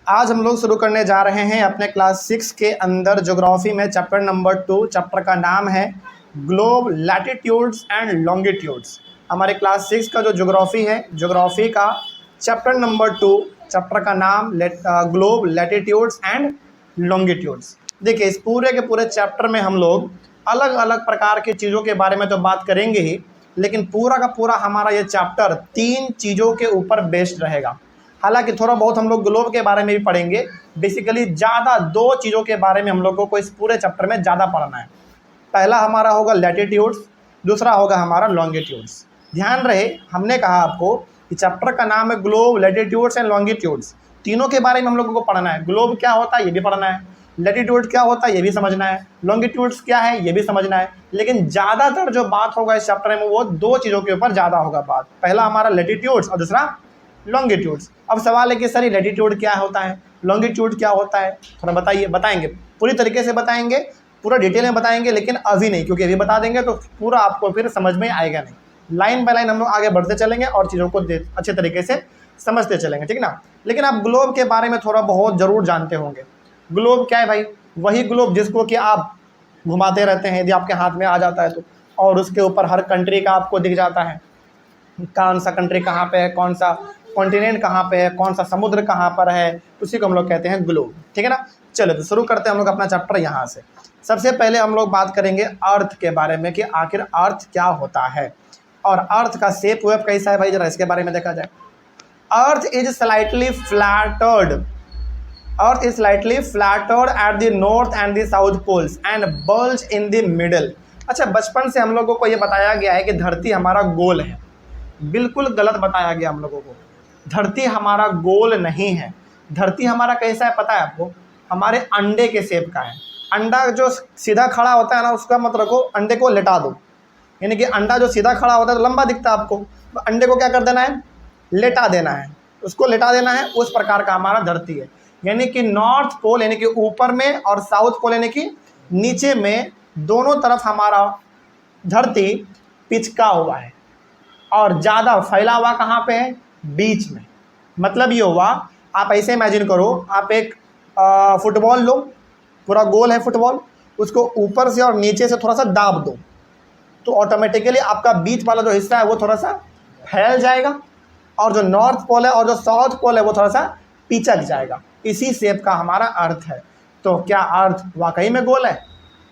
आज हम लोग शुरू करने जा रहे हैं अपने क्लास 6 के अंदर ज्योग्राफी में चैप्टर नंबर 2। चैप्टर का नाम है ग्लोब लैटिट्यूड्स एंड लॉन्गिट्यूड्स। हमारे क्लास 6 का जो ज्योग्राफी है, ज्योग्राफी का चैप्टर नंबर 2, चैप्टर का नाम ग्लोब लैटिट्यूड्स एंड लॉन्गिट्यूड्स। देखिए, इस पूरे के पूरे चैप्टर में हम लोग अलग अलग प्रकार की चीज़ों के बारे में तो बात करेंगे ही, लेकिन पूरा का पूरा हमारा ये चैप्टर 3 चीज़ों के ऊपर बेस्ड रहेगा। हालांकि थोड़ा बहुत हम लोग ग्लोब के बारे में भी पढ़ेंगे। बेसिकली ज़्यादा 2 चीज़ों के बारे में हम लोगों को इस पूरे चैप्टर में ज़्यादा पढ़ना है। पहला हमारा होगा लैटिट्यूड्स, दूसरा होगा हमारा लॉन्गिट्यूड्स। ध्यान रहे, हमने कहा आपको कि चैप्टर का नाम है ग्लोब लैटिट्यूड्स एंड लॉन्गिट्यूड्स। तीनों के बारे में हम लोगों को पढ़ना है। ग्लोब क्या होता है ये भी पढ़ना है, लैटिट्यूड क्या होता है ये भी समझना है, लॉन्गिट्यूड्स क्या है ये भी समझना है। लेकिन ज़्यादातर जो बात होगा इस चैप्टर में वो 2 चीज़ों के ऊपर ज़्यादा होगा बात। पहला हमारा लैटिट्यूड्स और दूसरा लॉन्गिट्यूड्स। अब सवाल है कि सर ये लैटिट्यूड क्या होता है, लॉन्गिट्यूड क्या होता है, थोड़ा बताइए। बताएंगे, पूरी तरीके से बताएंगे, पूरा डिटेल में बताएंगे, लेकिन अभी नहीं, क्योंकि अभी बता देंगे तो पूरा आपको फिर समझ में आएगा नहीं। लाइन बाय लाइन हम लोग आगे बढ़ते चलेंगे और चीज़ों को अच्छे तरीके से समझते चलेंगे, ठीक ना। लेकिन आप ग्लोब के बारे में थोड़ा बहुत ज़रूर जानते होंगे। ग्लोब क्या है भाई? वही ग्लोब जिसको कि आप घुमाते रहते हैं, यदि आपके हाथ में आ जाता है तो, और उसके ऊपर हर कंट्री का आपको दिख जाता है, कौन सा कंट्री कहाँ पे है, कौन सा कॉन्टिनेंट कहाँ पे है, कौन सा समुद्र कहाँ पर है, उसी को हम लोग कहते हैं ग्लोब, ठीक है ना। चलो तो शुरू करते हैं हम लोग अपना चैप्टर यहाँ से। सबसे पहले हम लोग बात करेंगे अर्थ के बारे में कि आखिर अर्थ क्या होता है और अर्थ का शेप वेब कैसा है भाई, जरा इसके बारे में देखा जाए। Earth is slightly flattered, earth is slightly flattered at the north and the south poles and bulge in the middle. अच्छा, बचपन से हम लोगों को ये बताया गया है कि धरती हमारा गोल है। बिल्कुल गलत बताया गया हम लोगों को। धरती हमारा गोल नहीं है। धरती हमारा कैसा है पता है आपको? हमारे अंडे के शेप का है। अंडा जो सीधा खड़ा होता है ना, उसका मत रखो, अंडे को लेटा दो। यानी कि अंडा जो सीधा खड़ा होता है तो लंबा दिखता है आपको, तो अंडे को क्या कर देना है? लेटा देना है, उसको लेटा देना है। उस प्रकार का हमारा धरती है। यानी कि नॉर्थ पोल यानी कि ऊपर में और साउथ पोल यानी कि नीचे में, दोनों तरफ हमारा धरती पिचका हुआ है और ज़्यादा फैला हुआ कहाँ पे है? बीच में। मतलब ये हुआ, आप ऐसे इमेजिन करो, आप एक फुटबॉल लो, पूरा गोल है फुटबॉल, उसको ऊपर से और नीचे से थोड़ा सा दाब दो तो ऑटोमेटिकली आपका बीच वाला जो हिस्सा है वो थोड़ा सा फैल जाएगा और जो नॉर्थ पोल है और जो साउथ पोल है वो थोड़ा सा पिचक जाएगा। इसी शेप का हमारा अर्थ है। तो क्या अर्थ वाकई में गोल है?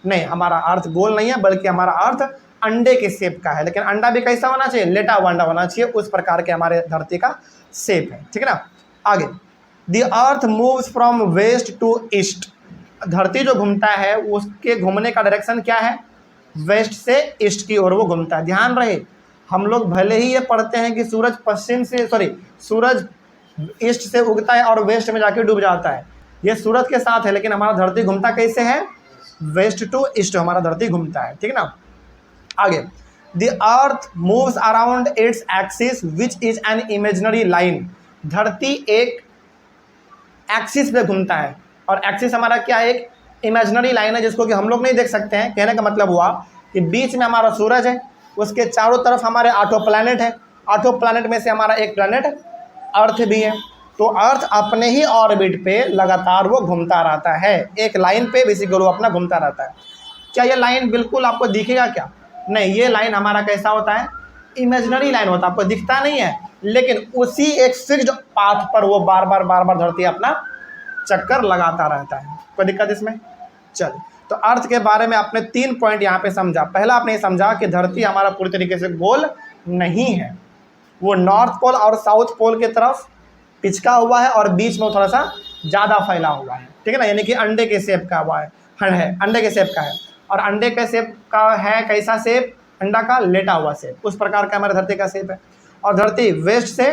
नहीं, हमारा अर्थ गोल नहीं है, बल्कि हमारा अर्थ अंडे के शेप का है। लेकिन अंडा भी कैसा होना चाहिए? लेटा हुआ अंडा होना चाहिए। उस प्रकार के हमारे धरती का शेप है, ठीक है ना। आगे, the earth moves from west to east. धरती जो घूमता है उसके घूमने का डायरेक्शन क्या है? वेस्ट से ईस्ट की ओर वो घूमता है। ध्यान रहे, हम लोग भले ही ये पढ़ते हैं कि सूरज सूरज ईस्ट से उगता है और वेस्ट में जाके डूब जाता है, ये सूरज के साथ है, लेकिन हमारा धरती घूमता कैसे है? वेस्ट टू ईस्ट हमारा धरती घूमता है, ठीक है ना। आगे, the earth moves around its axis which is an imaginary line. धरती एक एक्सिस पे घूमता है और एक्सिस हमारा क्या है? एक इमेजिनरी लाइन है जिसको कि हम लोग नहीं देख सकते हैं। कहने का मतलब हुआ कि बीच में हमारा सूरज है, उसके चारों तरफ हमारे 8 प्लैनेट है। 8 प्लैनेट में से हमारा एक प्लैनेट अर्थ भी है। तो अर्थ अपने ही ऑर्बिट पे लगातार वो घूमता रहता है, एक लाइन पे बेसिकली वो अपना घूमता रहता है। क्या ये लाइन बिल्कुल आपको दिखेगा क्या? नहीं, ये लाइन हमारा कैसा होता है? इमेजिनरी लाइन होता है, आपको दिखता नहीं है, लेकिन उसी एक फिक्स्ड पाथ पर वो बार बार धरती अपना चक्कर लगाता रहता है। कोई दिक्कत इसमें? चलिए, तो अर्थ के बारे में आपने 3 पॉइंट यहाँ पे समझा। पहला आपने समझा कि धरती हमारा पूरी तरीके से गोल नहीं है, वो नॉर्थ पोल और साउथ पोल की तरफ पिचका हुआ है और बीच में थोड़ा सा ज़्यादा फैला हुआ है, ठीक है ना। यानी कि अंडे के शेप का हुआ है, अंडे के शेप का है। और अंडे के शेप का है कैसा शेप? अंडा का लेटा हुआ शेप। उस प्रकार का हमारे धरती का शेप है। और धरती वेस्ट से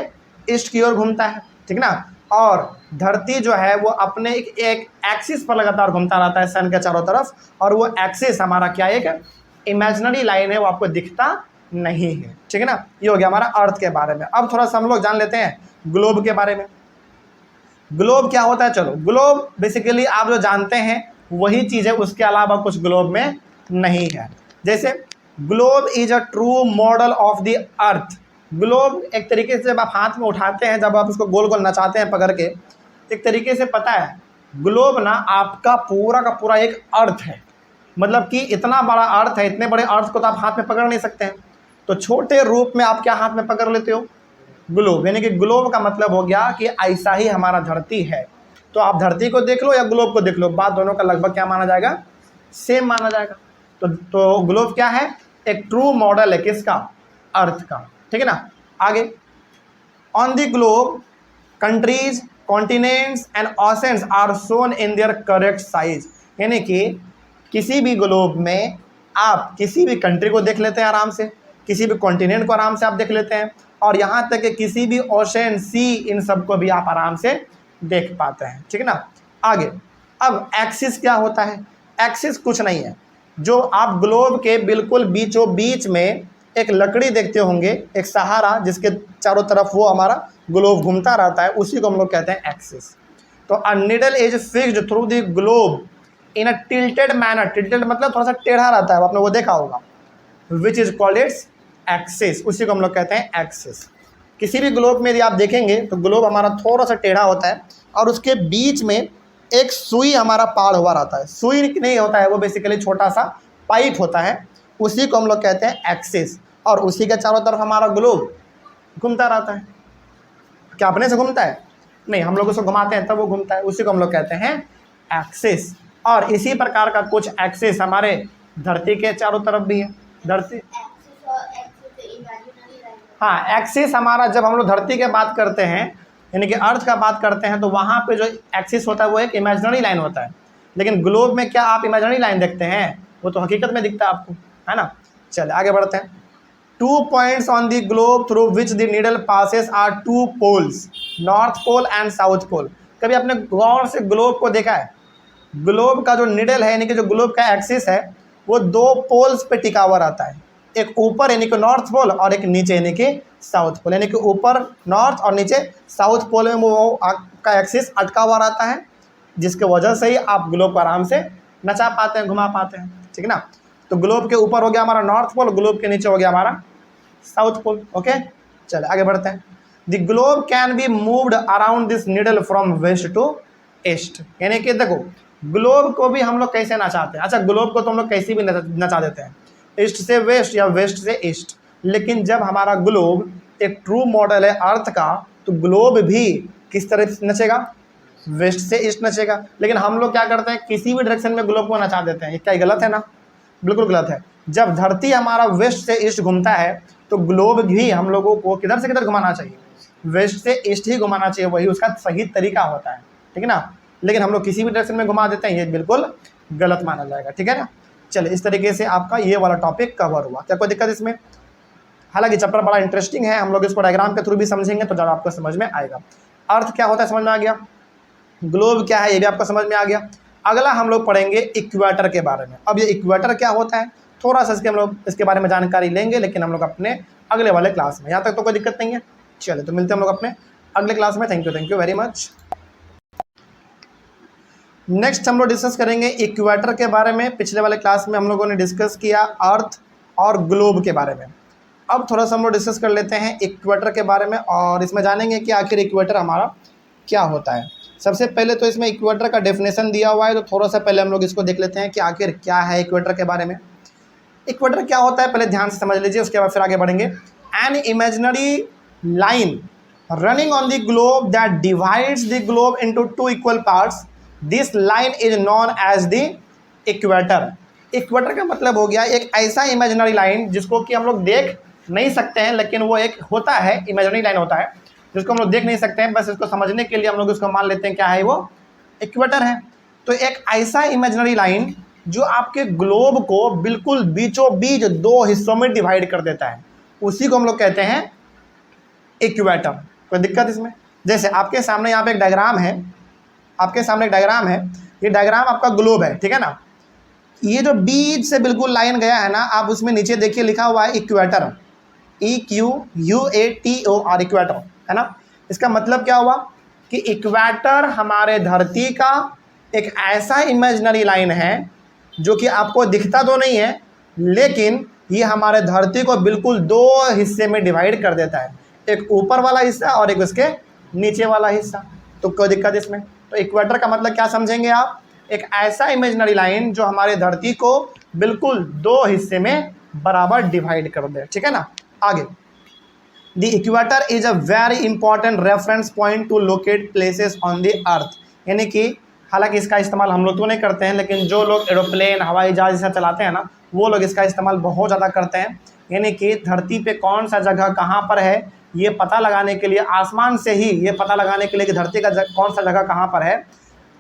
ईस्ट की ओर घूमता है, ठीक ना। और धरती जो है वो अपने एक एक्सिस पर लगातार घूमता रहता है सन के चारों तरफ, और वो एक्सिस हमारा क्या है? एक इमेजिनरी लाइन है, वो आपको दिखता नहीं है, ठीक है ना। ये हो गया हमारा अर्थ के बारे में। अब थोड़ा सा हम लोग जान लेते हैं ग्लोब के बारे में। ग्लोब क्या होता है? चलो, ग्लोब बेसिकली आप जो जानते हैं वही चीज़ है, उसके अलावा कुछ ग्लोब में नहीं है। जैसे globe is a true model of the earth. Globe एक तरीके से जब आप हाथ में उठाते हैं, जब आप उसको गोल गोल नचाते हैं पकड़ के, एक तरीके से पता है ग्लोब ना आपका पूरा का पूरा एक अर्थ है, मतलब कि इतना बड़ा अर्थ है, इतने बड़े अर्थ को तो आप हाथ में पकड़ नहीं सकते हैं, तो छोटे रूप में आप क्या हाथ में पकड़ लेते हो, ग्लोब। यानी कि ग्लोब का मतलब हो गया कि ऐसा ही हमारा धरती है। तो आप धरती को देख लो या ग्लोब को देख लो, बात दोनों का लगभग क्या माना जाएगा, सेम माना जाएगा। तो ग्लोब क्या है, एक ट्रू मॉडल है किसका, अर्थ का, ठीक है ना। आगे, on the globe countries, continents and oceans are shown in their correct size. यानी कि किसी भी ग्लोब में आप किसी भी कंट्री को देख लेते हैं आराम से, किसी भी कॉन्टिनेंट को आराम से आप देख लेते हैं, और यहाँ तक कि किसी भी ओशन, सी, इन सबको भी आप आराम से देख पाते हैं, ठीक है ना। आगे, अब एक्सिस क्या होता है, एक्सिस कुछ नहीं है, जो आप ग्लोब के बिल्कुल बीचों बीच में एक लकड़ी देखते होंगे, एक सहारा जिसके चारों तरफ वो हमारा ग्लोब घूमता रहता है, उसी को हम लोग कहते हैं एक्सिस। तो a needle is fixed through the globe in a tilted manner, tilted मतलब थोड़ा सा टेढ़ा रहता है, आपने वो देखा होगा, which is called its axis, उसी को हम लोग कहते हैं एक्सिस। किसी भी ग्लोब में यदि आप देखेंगे तो ग्लोब हमारा थोड़ा सा टेढ़ा होता है और उसके बीच में एक सुई हमारा पार हुआ रहता है, सुई नहीं होता है, वो बेसिकली छोटा सा पाइप होता है, उसी को हम लोग कहते हैं एक्सिस, और उसी के चारों तरफ हमारा ग्लोब घूमता रहता है। क्या अपने से घूमता है, नहीं, हम लोग उसको घुमाते हैं तब वो घूमता है, उसी को हम लोग कहते हैं एक्सिस। और इसी प्रकार का कुछ एक्सिस हमारे धरती के चारों तरफ भी है, धरती, हाँ, एक्सिस हमारा, जब हम लोग धरती की बात करते हैं यानी कि अर्थ का बात करते हैं, तो वहाँ पे जो एक्सिस होता है वो एक इमेजिनरी लाइन होता है, लेकिन ग्लोब में क्या आप इमेजिनरी लाइन देखते हैं, वो तो हकीकत में दिखता है आपको, है ना। चलिए आगे बढ़ते हैं। 2 points on the globe through which the needle passes are 2 poles, north pole and south pole. कभी आपने गौर से ग्लोब को देखा है, ग्लोब का जो नीडल है यानी कि जो ग्लोब का एक्सिस है वो 2 पोल्स पे टिका हुआ रहता है, एक ऊपर यानी कि नॉर्थ पोल और एक नीचे यानी कि साउथ पोल, यानी कि ऊपर नॉर्थ और नीचे साउथ पोल में वो आपका एक्सिस अटका हुआ रहता है, जिसके वजह से ही आप ग्लोब को आराम से नचा पाते हैं, घुमा पाते हैं, ठीक है ना। तो ग्लोब के ऊपर हो गया हमारा नॉर्थ पोल, ग्लोब के नीचे हो गया हमारा साउथ पोल, ओके। चलिए आगे बढ़ते हैं। The globe can be moved around this needle from west to east. यानी कि देखो ग्लोब को भी हम लोग कैसे नचाते हैं, अच्छा ग्लोब को तो हम लोग कैसे भी नचा देते हैं, ईस्ट से वेस्ट या वेस्ट से ईस्ट, लेकिन जब हमारा ग्लोब एक ट्रू मॉडल है अर्थ का, तो ग्लोब भी किस तरह से नचेगा, वेस्ट से ईस्ट नचेगा। लेकिन हम लोग क्या करते हैं, किसी भी डायरेक्शन में ग्लोब को नचा देते हैं, क्या गलत है ना, बिल्कुल गलत है। जब धरती हमारा वेस्ट से ईस्ट घूमता है तो ग्लोब भी हम लोगों को किधर से किधर घुमाना चाहिए, वेस्ट से ईस्ट ही घुमाना चाहिए, वही उसका सही तरीका होता है, ठीक है ना। लेकिन हम लोग किसी भी डायरेक्शन में घुमा देते हैं, ये बिल्कुल गलत माना जाएगा, ठीक है ना। चलिए इस तरीके से आपका ये वाला टॉपिक कवर हुआ, क्या कोई दिक्कत इसमें। हालांकि चैप्टर बड़ा इंटरेस्टिंग है, हम लोग इसको डायग्राम के थ्रू भी समझेंगे तो ज़्यादा आपको समझ में आएगा। अर्थ क्या होता है समझ में आ गया, ग्लोब क्या है ये भी आपको समझ में आ गया। अगला हम लोग पढ़ेंगे इक्वेटर के बारे में। अब ये इक्वेटर क्या होता है थोड़ा सा हम लोग इसके बारे में जानकारी लेंगे, लेकिन हम लोग अपने अगले वाले क्लास में, यहाँ तक तो कोई दिक्कत नहीं है। चलिए तो मिलते हैं हम लोग अपने अगले क्लास में। Thank you very much. Next हम लोग डिस्कस करेंगे इक्वेटर के बारे में। पिछले वाले क्लास में हम लोगों ने डिस्कस किया अर्थ और ग्लोब के बारे में। अब थोड़ा सा हम लोग डिस्कस कर लेते हैं इक्वेटर के बारे में, और इसमें जानेंगे कि आखिर इक्वेटर हमारा क्या होता है। सबसे पहले तो इसमें इक्वेटर का डेफिनेशन दिया हुआ है, तो थोड़ा सा पहले हम लोग इसको देख लेते हैं कि आखिर क्या है इक्वेटर के बारे में। इक्वेटर क्या होता है पहले ध्यान से समझ लीजिए, उसके बाद फिर आगे बढ़ेंगे। An imaginary line running on the globe that divides the globe into 2 equal parts, this line is known as the equator. Equator का मतलब हो गया एक ऐसा इमेजिनरी लाइन जिसको कि हम लोग देख नहीं सकते हैं, लेकिन वो एक होता है, इमेजिनरी लाइन होता है जिसको हम लोग देख नहीं सकते हैं, बस इसको समझने के लिए हम लोग इसको मान लेते हैं क्या है, वो इक्वेटर है। तो एक ऐसा इमेजिनरी लाइन जो आपके ग्लोब को बिल्कुल बीचों बीच 2 हिस्सों में डिवाइड कर देता है, उसी को हम लोग कहते हैं इक्वेटर। कोई दिक्कत इसमें। जैसे आपके सामने यहाँ पे एक डायग्राम है, आपके सामने एक डायग्राम है, ये डायग्राम आपका ग्लोब है, ठीक है ना। ये जो बीच से बिल्कुल लाइन गया है ना, आप उसमें नीचे देखिए लिखा हुआ है इक्वेटर, EQUATOR, इक्वेटर, है ना। इसका मतलब क्या हुआ कि इक्वेटर हमारे धरती का एक ऐसा इमेजिनरी लाइन है जो कि आपको दिखता तो नहीं है, लेकिन ये हमारे धरती को बिल्कुल 2 हिस्से में डिवाइड कर देता है, एक ऊपर वाला हिस्सा और एक उसके नीचे वाला हिस्सा। तो कोई दिक्कत इसमें। तो इक्वेटर का मतलब क्या समझेंगे आप, एक ऐसा इमेजिनरी लाइन जो हमारे धरती को बिल्कुल दो हिस्से में बराबर डिवाइड कर दे, ठीक है ना। आगे, the equator is a very important reference point two locate places on the earth, यानी कि हालांकि इसका इस्तेमाल हम लोग तो नहीं करते हैं, लेकिन जो लोग एरोप्लेन हवाई जहाज सब चलाते हैं ना, वो लोग इसका इस्तेमाल बहुत ज़्यादा करते हैं। यानी कि धरती पे कौन सा जगह कहाँ पर है ये पता लगाने के लिए, आसमान से ही ये पता लगाने के लिए कि धरती का कौन सा जगह कहाँ पर है,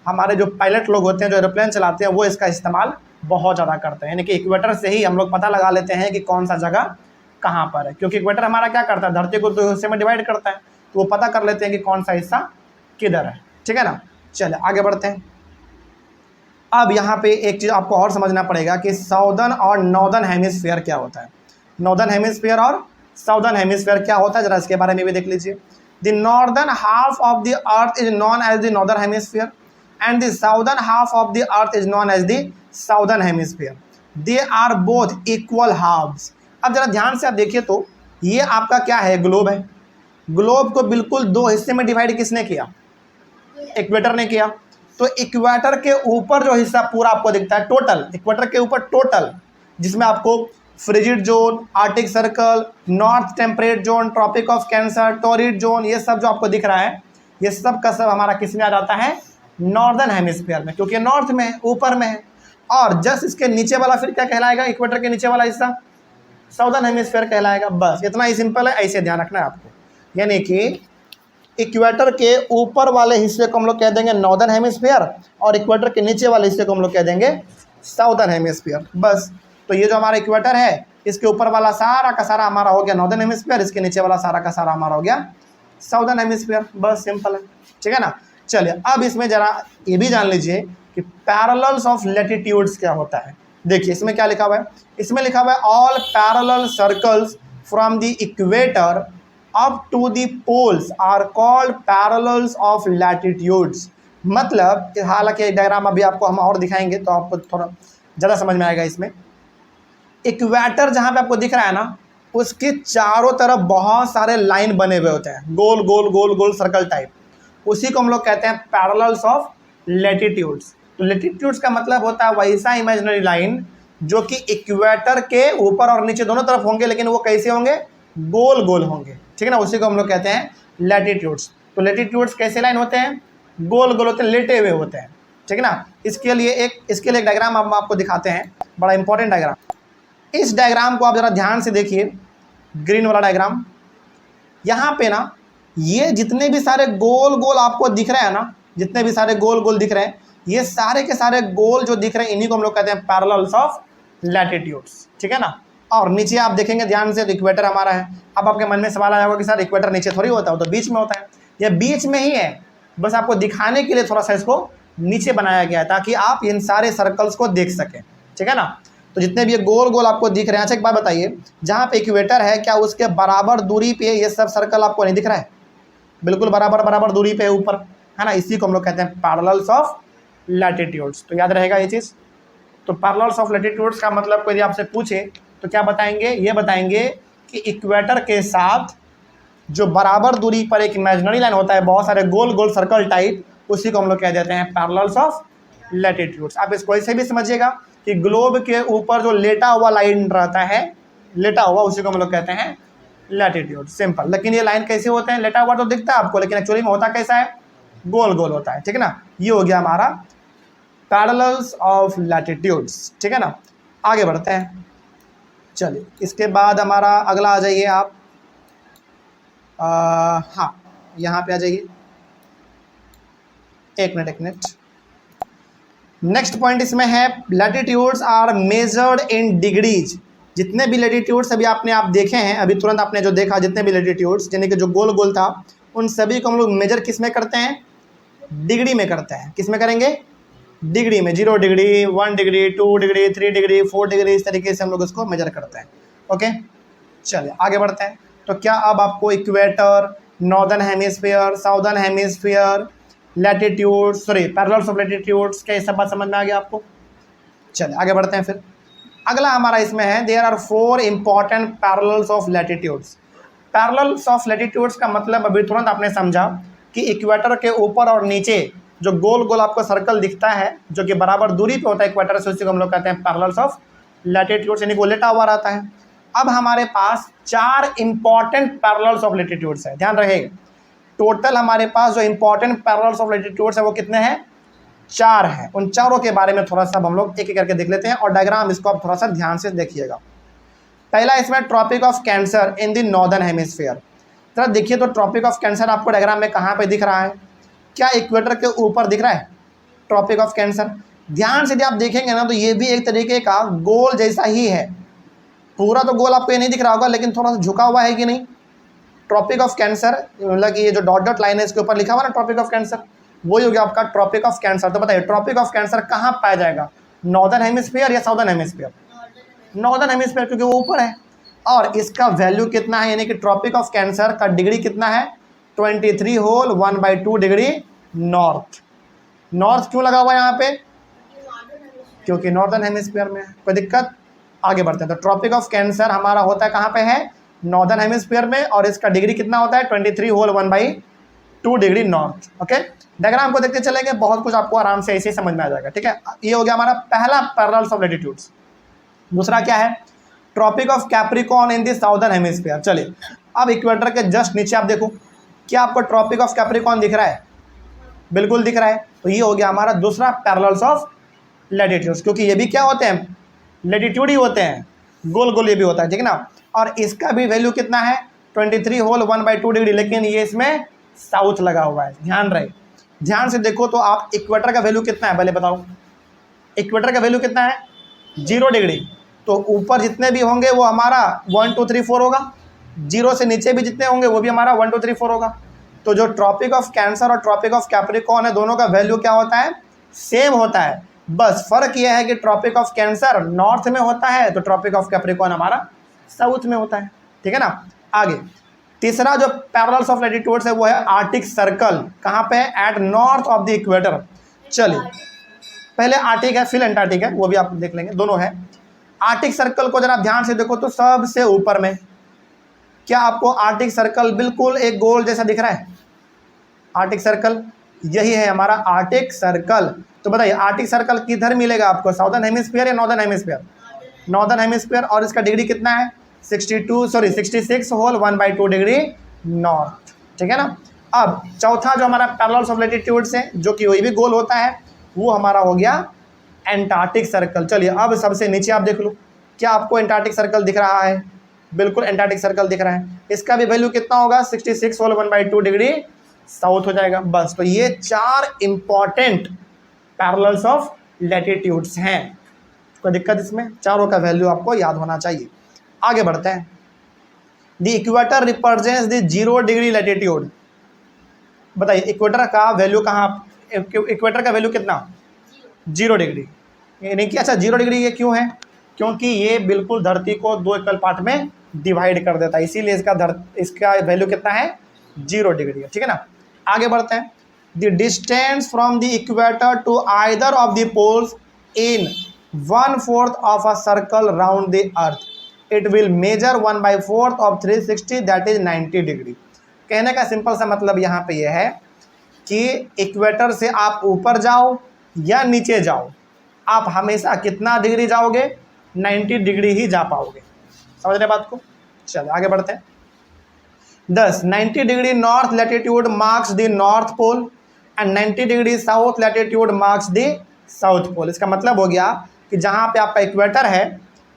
हमारे जो पायलट लोग होते हैं जो एरोप्लेन चलाते हैं वो इसका इस्तेमाल बहुत ज़्यादा करते हैं। यानी कि इक्वेटर से ही हम लोग पता लगा लेते हैं कि कौन सा जगह कहाँ पर है, क्योंकि इक्वेटर हमारा क्या करता है, धरती को दो हिस्से में डिवाइड करता है, तो वो पता कर लेते हैं कि कौन सा हिस्सा किधर है, ठीक है ना। चलिए आगे बढ़ते हैं। अब यहाँ पे एक चीज़ आपको और समझना पड़ेगा कि साउदर्न और नॉर्दर्न हेमिस्फीयर क्या होता है। नॉर्दर्न हेमिस्फीयर और साउदर्न हेमिस्फीयर क्या होता है, जरा इसके बारे में भी देख लीजिए। The northern half of the earth is known as the northern hemisphere and the southern half of the earth is known as the southern hemisphere. They are both equal halves. अब जरा ध्यान से आप देखिए तो ये आपका क्या है, ग्लोब है। ग्लोब को बिल्कुल दो हिस्से में डिवाइड किसने किया, इक्वेटर ने किया। तो इक्वेटर के ऊपर जो हिस्सा पूरा आपको दिखता है टोटल, इक्वेटर के ऊपर टोटल, जिसमें आपको frigid zone, Arctic Circle, north temperate zone, Tropic of Cancer, torrid zone, ये सब जो आपको दिख रहा है ये सब का सब हमारा किस में आ जाता है, नॉर्दर्न हेमिस्फीयर में, क्योंकि नॉर्थ में है, ऊपर में है। और जस्ट इसके नीचे वाला फिर क्या कहलाएगा, इक्वेटर के नीचे वाला हिस्सा साउदर्न हेमिस्फीयर कहलाएगा। बस इतना ही सिंपल है, ऐसे ध्यान रखना है आपको। यानी कि इक्वेटर के ऊपर वाले हिस्से को हम लोग कह देंगे नॉर्दर्न हेमिस्फीयर और इक्वेटर के नीचे वाले हिस्से को हम लोग कह देंगे साउदर्न हेमिस्फीयर। बस, तो ये जो हमारा इक्वेटर है इसके ऊपर वाला सारा का सारा हमारा हो गया नॉर्दर्न हेमिस्फीयर, इसके नीचे वाला सारा का सारा हमारा हो गया साउदर्न हेमिस्फीयर। बस सिंपल है, ठीक है ना। चलिए अब इसमें जरा ये भी जान लीजिए कि पैरेलल्स ऑफ लैटिट्यूड्स क्या होता है। देखिए इसमें क्या लिखा हुआ है, इसमें लिखा हुआ है all parallel circles from the equator up to the poles are called parallels of latitudes. मतलब हालांकि डायग्राम अभी आपको हम और दिखाएंगे तो आपको थोड़ा ज़्यादा समझ में आएगा। इसमें इक्वेटर जहाँ पे आपको दिख रहा है ना, उसके चारों तरफ बहुत सारे लाइन बने हुए होते हैं, गोल गोल गोल गोल सर्कल टाइप, उसी को हम लोग कहते हैं पैरेलल्स ऑफ लैटिट्यूड्स। तो लैटिट्यूड्स का मतलब होता है वैसा इमेजिनरी लाइन जो कि इक्वेटर के ऊपर और नीचे दोनों तरफ होंगे, लेकिन वो कैसे होंगे, गोल गोल होंगे, ठीक है ना। उसी को हम लोग कहते हैं लैटिट्यूड्स। तो लैटिट्यूड्स कैसे लाइन होते हैं, गोल गोल होते हैं, लेटे हुए होते हैं, ठीक है ना। इसके लिए एक डायग्राम हम आपको दिखाते हैं, बड़ा इंपॉर्टेंट डायग्राम। इस डायग्राम को आप जरा ध्यान से देखिए, ग्रीन वाला डायग्राम। यहाँ पे ना ये जितने भी सारे गोल गोल आपको दिख रहे हैं ना, जितने भी सारे गोल गोल दिख रहे हैं, ये सारे के सारे गोल जो दिख रहे हैं इन्हीं को हम लोग कहते हैं पैरेलल्स ऑफ लैटिट्यूड्स, ठीक है ना। और नीचे आप देखेंगे ध्यान से, इक्वेटर हमारा है। अब आपके मन में सवाल आया होगा कि सर इक्वेटर नीचे थोड़ी होता है, तो बीच में होता है। ये बीच में ही है, बस आपको दिखाने के लिए थोड़ा सा इसको नीचे बनाया गया है ताकि आप इन सारे सर्कल्स को देख सकें, ठीक है ना। तो जितने भी ये गोल गोल आपको दिख रहे हैं, अच्छा एक बात बताइए, जहाँ पे इक्वेटर है क्या उसके बराबर दूरी पे ये सब सर्कल आपको नहीं दिख रहा है, बिल्कुल बराबर बराबर दूरी पे ऊपर, है ना। इसी को हम लोग कहते हैं पैरेलल्स ऑफ लैटिट्यूड्स। तो याद रहेगा ये चीज़। तो पैरेलल्स ऑफ लैटिट्यूड्स का मतलब कोई आपसे पूछे तो क्या बताएंगे, ये बताएंगे कि इक्वेटर के साथ जो बराबर दूरी पर एक इमेजिनरी लाइन होता है, बहुत सारे गोल गोल सर्कल टाइप, उसी को हम लोग कह देते हैं पैरेलल्स ऑफ लैटिट्यूड्स। आप इसको ऐसे भी समझिएगा कि ग्लोब के ऊपर जो लेटा हुआ लाइन रहता है, लेटा हुआ, उसी को हम लोग कहते हैं लैटिट्यूड, सिंपल। लेकिन ये लाइन कैसे होते हैं, लेटा हुआ तो दिखता है आपको, लेकिन एक्चुअली में होता कैसा है, गोल गोल होता है, ठीक है ना। ये हो गया हमारा पैरेलल्स ऑफ लैटिट्यूड्स, ठीक है ना। आगे बढ़ते हैं। चलिए इसके बाद हमारा अगला आ जाइए आप, हाँ यहाँ पे आ जाइए, एक मिनट। नेक्स्ट पॉइंट इसमें है latitudes are measured in degrees. जितने भी लैटिट्यूड्स अभी आपने आप देखे हैं, अभी तुरंत आपने जो देखा, जितने भी लैटिट्यूड्स यानी कि जो गोल गोल था, उन सभी को हम लोग मेजर किस में करते हैं, डिग्री में करते हैं। किस में करेंगे, डिग्री में। 0 degree, 1 degree, 2 degree, 3 degree, 4 degree, इस तरीके से हम लोग इसको मेजर करते हैं। ओके चलिए आगे बढ़ते हैं। तो क्या अब आपको equator, northern hemisphere, southern hemisphere, latitude, sorry parallels of latitudes, क्या ये सब बात समझ में आ गया आपको। चलिए आगे बढ़ते हैं। फिर अगला हमारा इसमें है there are 4 important parallels of latitudes. Parallels of latitudes का मतलब अभी तुरंत आपने समझा कि इक्वेटर के ऊपर और नीचे जो गोल गोल आपको सर्कल दिखता है जो कि बराबर दूरी पे होता है इक्वेटर से, उसी को हम लोग कहते हैं पैरेलल्स ऑफ लैटिट्यूड्स, यानी वो लेटा हुआ रहता है। अब हमारे पास 4 इंपॉर्टेंट पैरेलल्स ऑफ लैटिट्यूड्स है, ध्यान रहेगा। टोटल हमारे पास जो इंपॉर्टेंट पैरेलल्स ऑफ लैटिट्यूड्स है वो कितने हैं? 4 हैं। उन चारों के बारे में थोड़ा सा हम लोग एक एक करके देख लेते हैं और डायग्राम इसको आप थोड़ा सा ध्यान से देखिएगा। पहला इसमें Tropic of Cancer in the northern hemisphere. जरा देखिए तो ट्रॉपिक ऑफ कैंसर आपको डायग्राम में कहाँ पे दिख रहा है? क्या इक्वेटर के ऊपर दिख रहा है ट्रॉपिक ऑफ कैंसर? ध्यान से यदि आप देखेंगे ना तो ये भी एक तरीके का गोल जैसा ही है। पूरा तो गोल आपको ये नहीं दिख रहा होगा लेकिन थोड़ा सा झुका हुआ है कि नहीं? ट्रॉपिक ऑफ कैंसर मतलब ये जो डॉट डॉट लाइन है इसके ऊपर लिखा हुआ ना ट्रॉपिक ऑफ कैंसर, वही हो गया आपका ट्रॉपिक ऑफ कैंसर। तो बताइए ट्रॉपिक ऑफ कैंसर कहाँ पाया जाएगा? नॉर्दर्न हेमिस्फीयर या साउदर्न हेमिस्फीयर? नॉर्दर्न हेमिस्फीयर, क्योंकि वो ऊपर है। और इसका वैल्यू कितना है, यानी कि ट्रॉपिक ऑफ कैंसर का डिग्री कितना है? 23 होल 1/2 डिग्री नॉर्थ। नॉर्थ क्यों लगा हुआ है यहाँ पे? क्योंकि नॉर्दर्न हेमिस्फीयर में है। कोई दिक्कत? आगे बढ़ते हैं। तो ट्रॉपिक ऑफ कैंसर हमारा होता है कहाँ पे है? नॉर्दर्न हेमिस्फीयर में, और इसका डिग्री कितना होता है? 23 whole 1/2 degree north. Okay, diagram को देखते चलेंगे, बहुत कुछ आपको आराम से ऐसे ही समझ में आ जाएगा। ठीक है, ये हो गया हमारा पहला पैरेलल्स ऑफ लैटिट्यूड्स। दूसरा क्या है? Tropic of Capricorn in the southern hemisphere. चलिए अब इक्वेटर के जस्ट नीचे आप देखो, क्या आपको ट्रॉपिक ऑफ कैप्रिकॉर्न दिख रहा है? बिल्कुल दिख रहा है। तो ये हो गया हमारा दूसरा पैरेलल्स ऑफ लैटिट्यूड्स, क्योंकि ये भी क्या होते हैं? लैटिट्यूड ही होते हैं, गोल गोल ये भी होता है, ठीक है ना। और इसका भी वैल्यू कितना है? 23 होल 1/2 डिग्री, लेकिन ये इसमें साउथ लगा हुआ है। ध्यान रहे, ध्यान से देखो तो आप इक्वेटर का वैल्यू कितना है पहले बताओ। इक्वेटर का वैल्यू कितना है? 0 डिग्री। तो ऊपर जितने भी होंगे वो हमारा 1 2 3 4 होगा, 0 से नीचे भी जितने होंगे वो भी हमारा 1 2 3 4 होगा। तो जो ट्रॉपिक ऑफ कैंसर और ट्रॉपिक ऑफ कैप्रिकॉर्न है, दोनों का वैल्यू क्या होता है? सेम होता है। बस फर्क यह है कि ट्रॉपिक ऑफ कैंसर नॉर्थ में होता है तो ट्रॉपिक ऑफ कैप्रिकॉर्न हमारा साउथ में होता है, ठीक है ना। आगे तीसरा जो पैरेलल्स ऑफ लैटिट्यूड्स है वो है आर्टिक सर्कल। कहाँ पे है? At north of the equator. चलिए पहले आर्टिक है फिर एंटार्क्टिक है, वो भी आप देख लेंगे, दोनों है। आर्टिक सर्कल को जरा ध्यान से देखो तो सबसे ऊपर में क्या आपको आर्टिक सर्कल बिल्कुल एक गोल जैसा दिख रहा है? आर्टिक सर्कल यही है हमारा आर्टिक सर्कल। तो बताइए आर्टिक सर्कल किधर मिलेगा आपको? साउदर्न हेमिस्फीयर या नॉर्दर्न हेमिस्फीयर? Northern hemisphere. और इसका डिग्री कितना है? 66 होल 1/2 डिग्री नॉर्थ, ठीक है ना। अब चौथा जो हमारा पैरेलल्स ऑफ लैटिट्यूड्स है जो कि वही भी गोल होता है, वो हमारा हो गया एंटार्क्टिक सर्कल। चलिए अब सबसे नीचे आप देख लो, क्या आपको एंटार्क्टिक सर्कल दिख रहा है? बिल्कुल एंटार्क्टिक सर्कल दिख रहा है। इसका भी वैल्यू कितना होगा? 66 होल 1/2 डिग्री साउथ हो जाएगा। बस, तो ये 4 इंपॉर्टेंट पैरेलल्स ऑफ लैटिट्यूड्स हैं। कोई दिक्कत इसमें? चारों का वैल्यू आपको याद होना चाहिए। आगे बढ़ते हैं। The equator represents the 0 degree latitude. बताइए इक्वेटर का वैल्यू कहाँ? इक्वेटर का वैल्यू कितना? 0 डिग्री। यानी कि अच्छा 0 डिग्री ये क्यों है? क्योंकि ये बिल्कुल धरती को 2 इक्वल पार्ट में डिवाइड कर देता है, इसीलिए इसका वैल्यू कितना है? 0 डिग्री है, ठीक है ना। आगे बढ़ते हैं। The distance from the equator to either of the poles in 1/4 of a circle round the earth it will measure 1/4 of 360 that is 90 degree. कहने का सिंपल सा मतलब यहाँ पे यह है कि इक्वेटर से आप ऊपर जाओ या नीचे जाओ, आप हमेशा कितना डिग्री जाओगे? 90 डिग्री ही जा पाओगे। समझ रहे बात को? चलो आगे बढ़ते हैं। 90 degree north latitude marks the north pole and 90 degree south latitude marks the south pole. इसका मतलब हो गया कि जहाँ पे आपका इक्वेटर है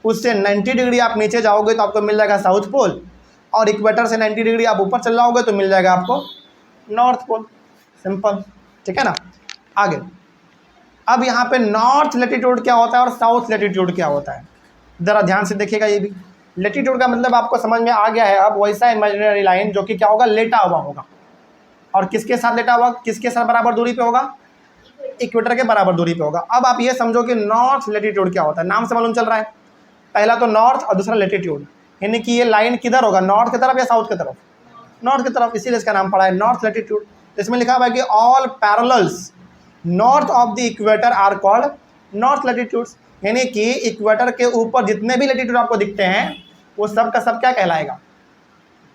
उससे 90 डिग्री आप नीचे जाओगे तो आपको मिल जाएगा साउथ पोल, और इक्वेटर से 90 डिग्री आप ऊपर चल जाओगे तो मिल जाएगा आपको नॉर्थ पोल। सिंपल, ठीक है ना। आगे अब यहाँ पे नॉर्थ लैटिट्यूड क्या होता है और साउथ लैटिट्यूड क्या होता है, ज़रा ध्यान से देखिएगा। ये भी लैटिट्यूड का मतलब आपको समझ में आ गया है। अब वैसा इमेजिनरी लाइन जो कि क्या होगा? लेटा हुआ होगा। और किसके साथ लेटा हुआ? किसके साथ बराबर दूरी पे होगा? इक्वेटर के बराबर दूरी पे होगा। अब आप ये समझो कि नॉर्थ लैटिट्यूड क्या होता है, नाम से मालूम चल रहा है। पहला तो नॉर्थ और दूसरा लैटिट्यूड, यानी कि ये लाइन किधर होगा? नॉर्थ की तरफ या साउथ की तरफ? नॉर्थ की तरफ, इसीलिए इसका नाम पड़ा है नॉर्थ लैटिट्यूड। इसमें लिखा हुआ है कि all parallels north of the equator are called north latitudes, यानी कि इक्वेटर के ऊपर जितने भी लैटिट्यूड आपको दिखते हैं वो सब का सब क्या कहलाएगा?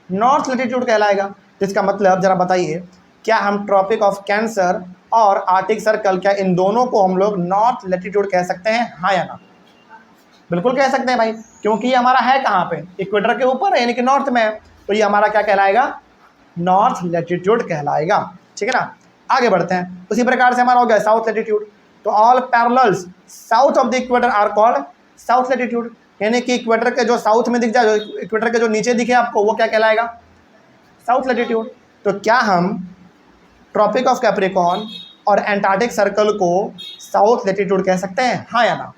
नॉर्थ लैटिट्यूड कहलाएगा। तो इसका मतलब जरा बताइए क्या हम ट्रॉपिक ऑफ कैंसर और आर्टिक सर्कल, क्या इन दोनों को हम लोग नॉर्थ लैटिट्यूड कह सकते हैं, हाँ या ना? बिल्कुल कह सकते हैं भाई, क्योंकि ये हमारा है कहाँ पे, इक्वेटर के ऊपर है, यानी कि नॉर्थ में है, तो ये हमारा क्या कहलाएगा, नॉर्थ लैटिट्यूड कहलाएगा। ठीक है ना, आगे बढ़ते हैं। उसी प्रकार से हमारा हो गया साउथ लैटिट्यूड। तो all parallels south of the equator are called south latitude, यानी कि इक्वेटर के जो साउथ में दिख जाए, जो इक्वेटर के जो नीचे दिखे आपको, वो क्या कहलाएगा, साउथ लैटिट्यूड। तो क्या हम ट्रॉपिक ऑफ कैप्रिकॉर्न और एंटार्क्टिक सर्कल को साउथ लैटिट्यूड कह सकते हैं, हाँ या ना?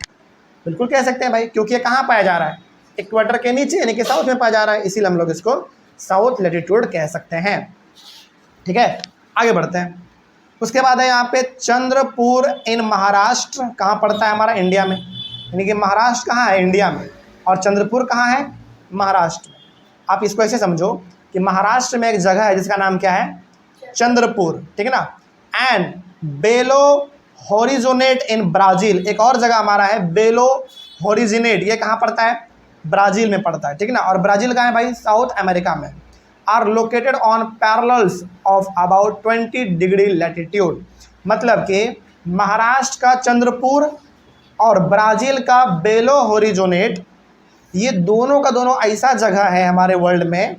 बिल्कुल कह सकते हैं भाई, क्योंकि ये कहाँ पाया जा रहा है, इक्वेटर के नीचे, यानी कि साउथ में पाया जा रहा है, इसीलिए हम लोग इसको साउथ लैटिट्यूड कह सकते हैं। ठीक है, आगे बढ़ते हैं। उसके बाद है यहाँ पे चंद्रपुर इन महाराष्ट्र, कहाँ पड़ता है हमारा, इंडिया में, यानी कि महाराष्ट्र कहाँ है, इंडिया में, और चंद्रपुर कहाँ है, महाराष्ट्र में। आप इसको ऐसे समझो कि महाराष्ट्र में एक जगह है जिसका नाम क्या है, चंद्रपुर, ठीक है ना। एंड बेलो होरिजोनेट इन ब्राज़ील, एक और जगह हमारा है बेलो होरिजिनेट, ये कहाँ पड़ता है, ब्राज़ील में पड़ता है, ठीक है ना। और ब्राज़ील कहाँ है भाई, साउथ अमेरिका में। Are located on parallels of about 20 degree latitude, मतलब कि महाराष्ट्र का चंद्रपुर और ब्राज़ील का बेलो होरिजोनेट, ये दोनों का दोनों ऐसा जगह है हमारे वर्ल्ड में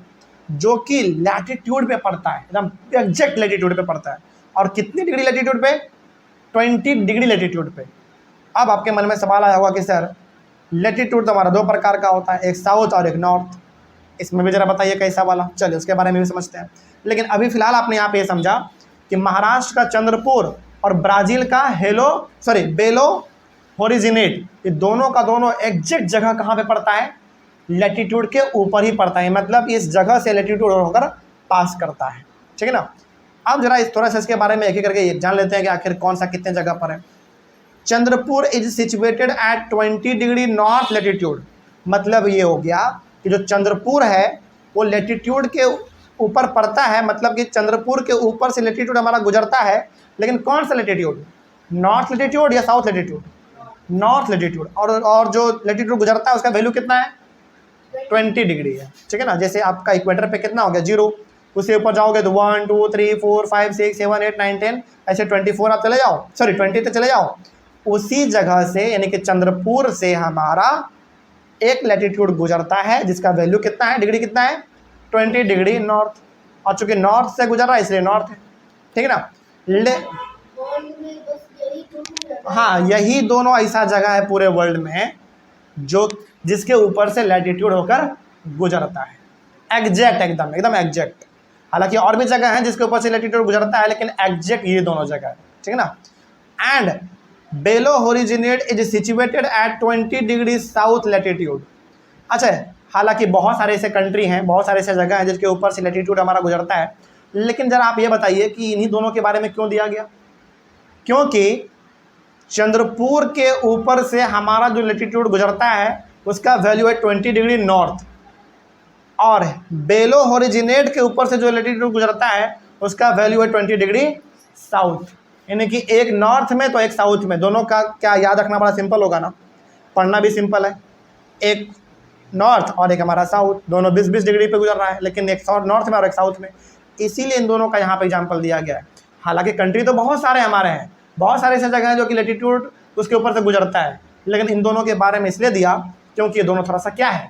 जो कि लैटिट्यूड पे पड़ता है, एकदम एग्जैक्ट लैटिट्यूड पे पड़ता है। और कितनी डिग्री लैटिट्यूड पे, 20 डिग्री लैटिट्यूड पे। अब आपके मन में सवाल आया होगा कि सर लैटिट्यूड तो हमारा दो प्रकार का होता है, एक साउथ और एक नॉर्थ, इसमें भी ज़रा बताइए कैसा वाला। चलिए उसके बारे में भी समझते हैं। लेकिन अभी फ़िलहाल आपने यहाँ पे ये समझा कि महाराष्ट्र का चंद्रपुर और ब्राज़ील का बेलो होरिजिनेट, ये दोनों का दोनों एग्जैक्ट जगह कहाँ पे पड़ता है, लैटिट्यूड के ऊपर ही पड़ता है, मतलब इस जगह से लैटिट्यूड होकर पास करता है। ठीक है ना। अब जरा इस थोड़ा सा इसके बारे में एक एक करके जान लेते हैं कि आखिर कौन सा कितने जगह पर है। Chandrapur is situated at 20 degree north latitude, मतलब ये हो गया कि जो चंद्रपुर है वो लैटिट्यूड के ऊपर पड़ता है, मतलब कि चंद्रपुर के ऊपर से लैटिट्यूड हमारा गुजरता है। लेकिन कौन सा लैटिट्यूड, नॉर्थ लैटिट्यूड या साउथ लैटिट्यूड, नॉर्थ लैटिट्यूड। और जो लैटिट्यूड गुजरता है उसका वैल्यू कितना है, 20 डिग्री है। ठीक है ना। जैसे आपका इक्वेटर पे कितना हो गया, 0, उससे ऊपर जाओगे तो 1 2 3 4 5 6 7 8 9 10, ऐसे 24 आप चले जाओ, 20 तक चले जाओ। उसी जगह से यानी कि चंद्रपुर से हमारा एक लैटिट्यूड गुजरता है जिसका वैल्यू कितना है, डिग्री कितना है, 20 डिग्री नॉर्थ। और चूंकि नॉर्थ से गुजर रहा है इसलिए नॉर्थ है। ठीक है ना। हाँ, यही दोनों ऐसा जगह है पूरे वर्ल्ड में जो जिसके ऊपर से लैटिट्यूड होकर गुजरता है, एग्जैक्ट, एकदम एकदम एग्जैक्ट। हालांकि और भी जगह हैं जिसके ऊपर से लैटिट्यूड गुजरता है, लेकिन एग्जैक्ट ये दोनों जगह है। ठीक है ना। एंड बेलो होरिजिनेट is situated at 20 degree south latitude. अच्छा, हालांकि बहुत सारे ऐसे कंट्री हैं, बहुत सारे ऐसे जगह हैं जिसके ऊपर से लैटिट्यूड हमारा गुजरता है, लेकिन ज़रा आप ये बताइए कि इन्हीं दोनों के बारे में क्यों दिया गया। क्योंकि चंद्रपुर के ऊपर से हमारा जो लैटिट्यूड गुजरता है उसका वैल्यू है 20 डिग्री नॉर्थ, और बेलो होरिजिनेट के ऊपर से जो लैटिट्यूड गुजरता है उसका वैल्यू है 20 डिग्री साउथ, यानी कि एक नॉर्थ में तो एक साउथ में। दोनों का क्या याद रखना बड़ा सिंपल होगा ना, पढ़ना भी सिंपल है। एक नॉर्थ और एक हमारा साउथ, दोनों 20-20 डिग्री पे गुजर रहा है, लेकिन एक नॉर्थ में और एक साउथ में, इसीलिए इन दोनों का यहाँ पे एग्जाम्पल दिया गया है। हालांकि कंट्री तो बहुत सारे हमारे हैं, बहुत सारे ऐसे जगह हैं जो कि लैटिट्यूड उसके ऊपर से गुजरता है, लेकिन इन दोनों के बारे में इसलिए दिया क्योंकि ये दोनों थोड़ा सा क्या है,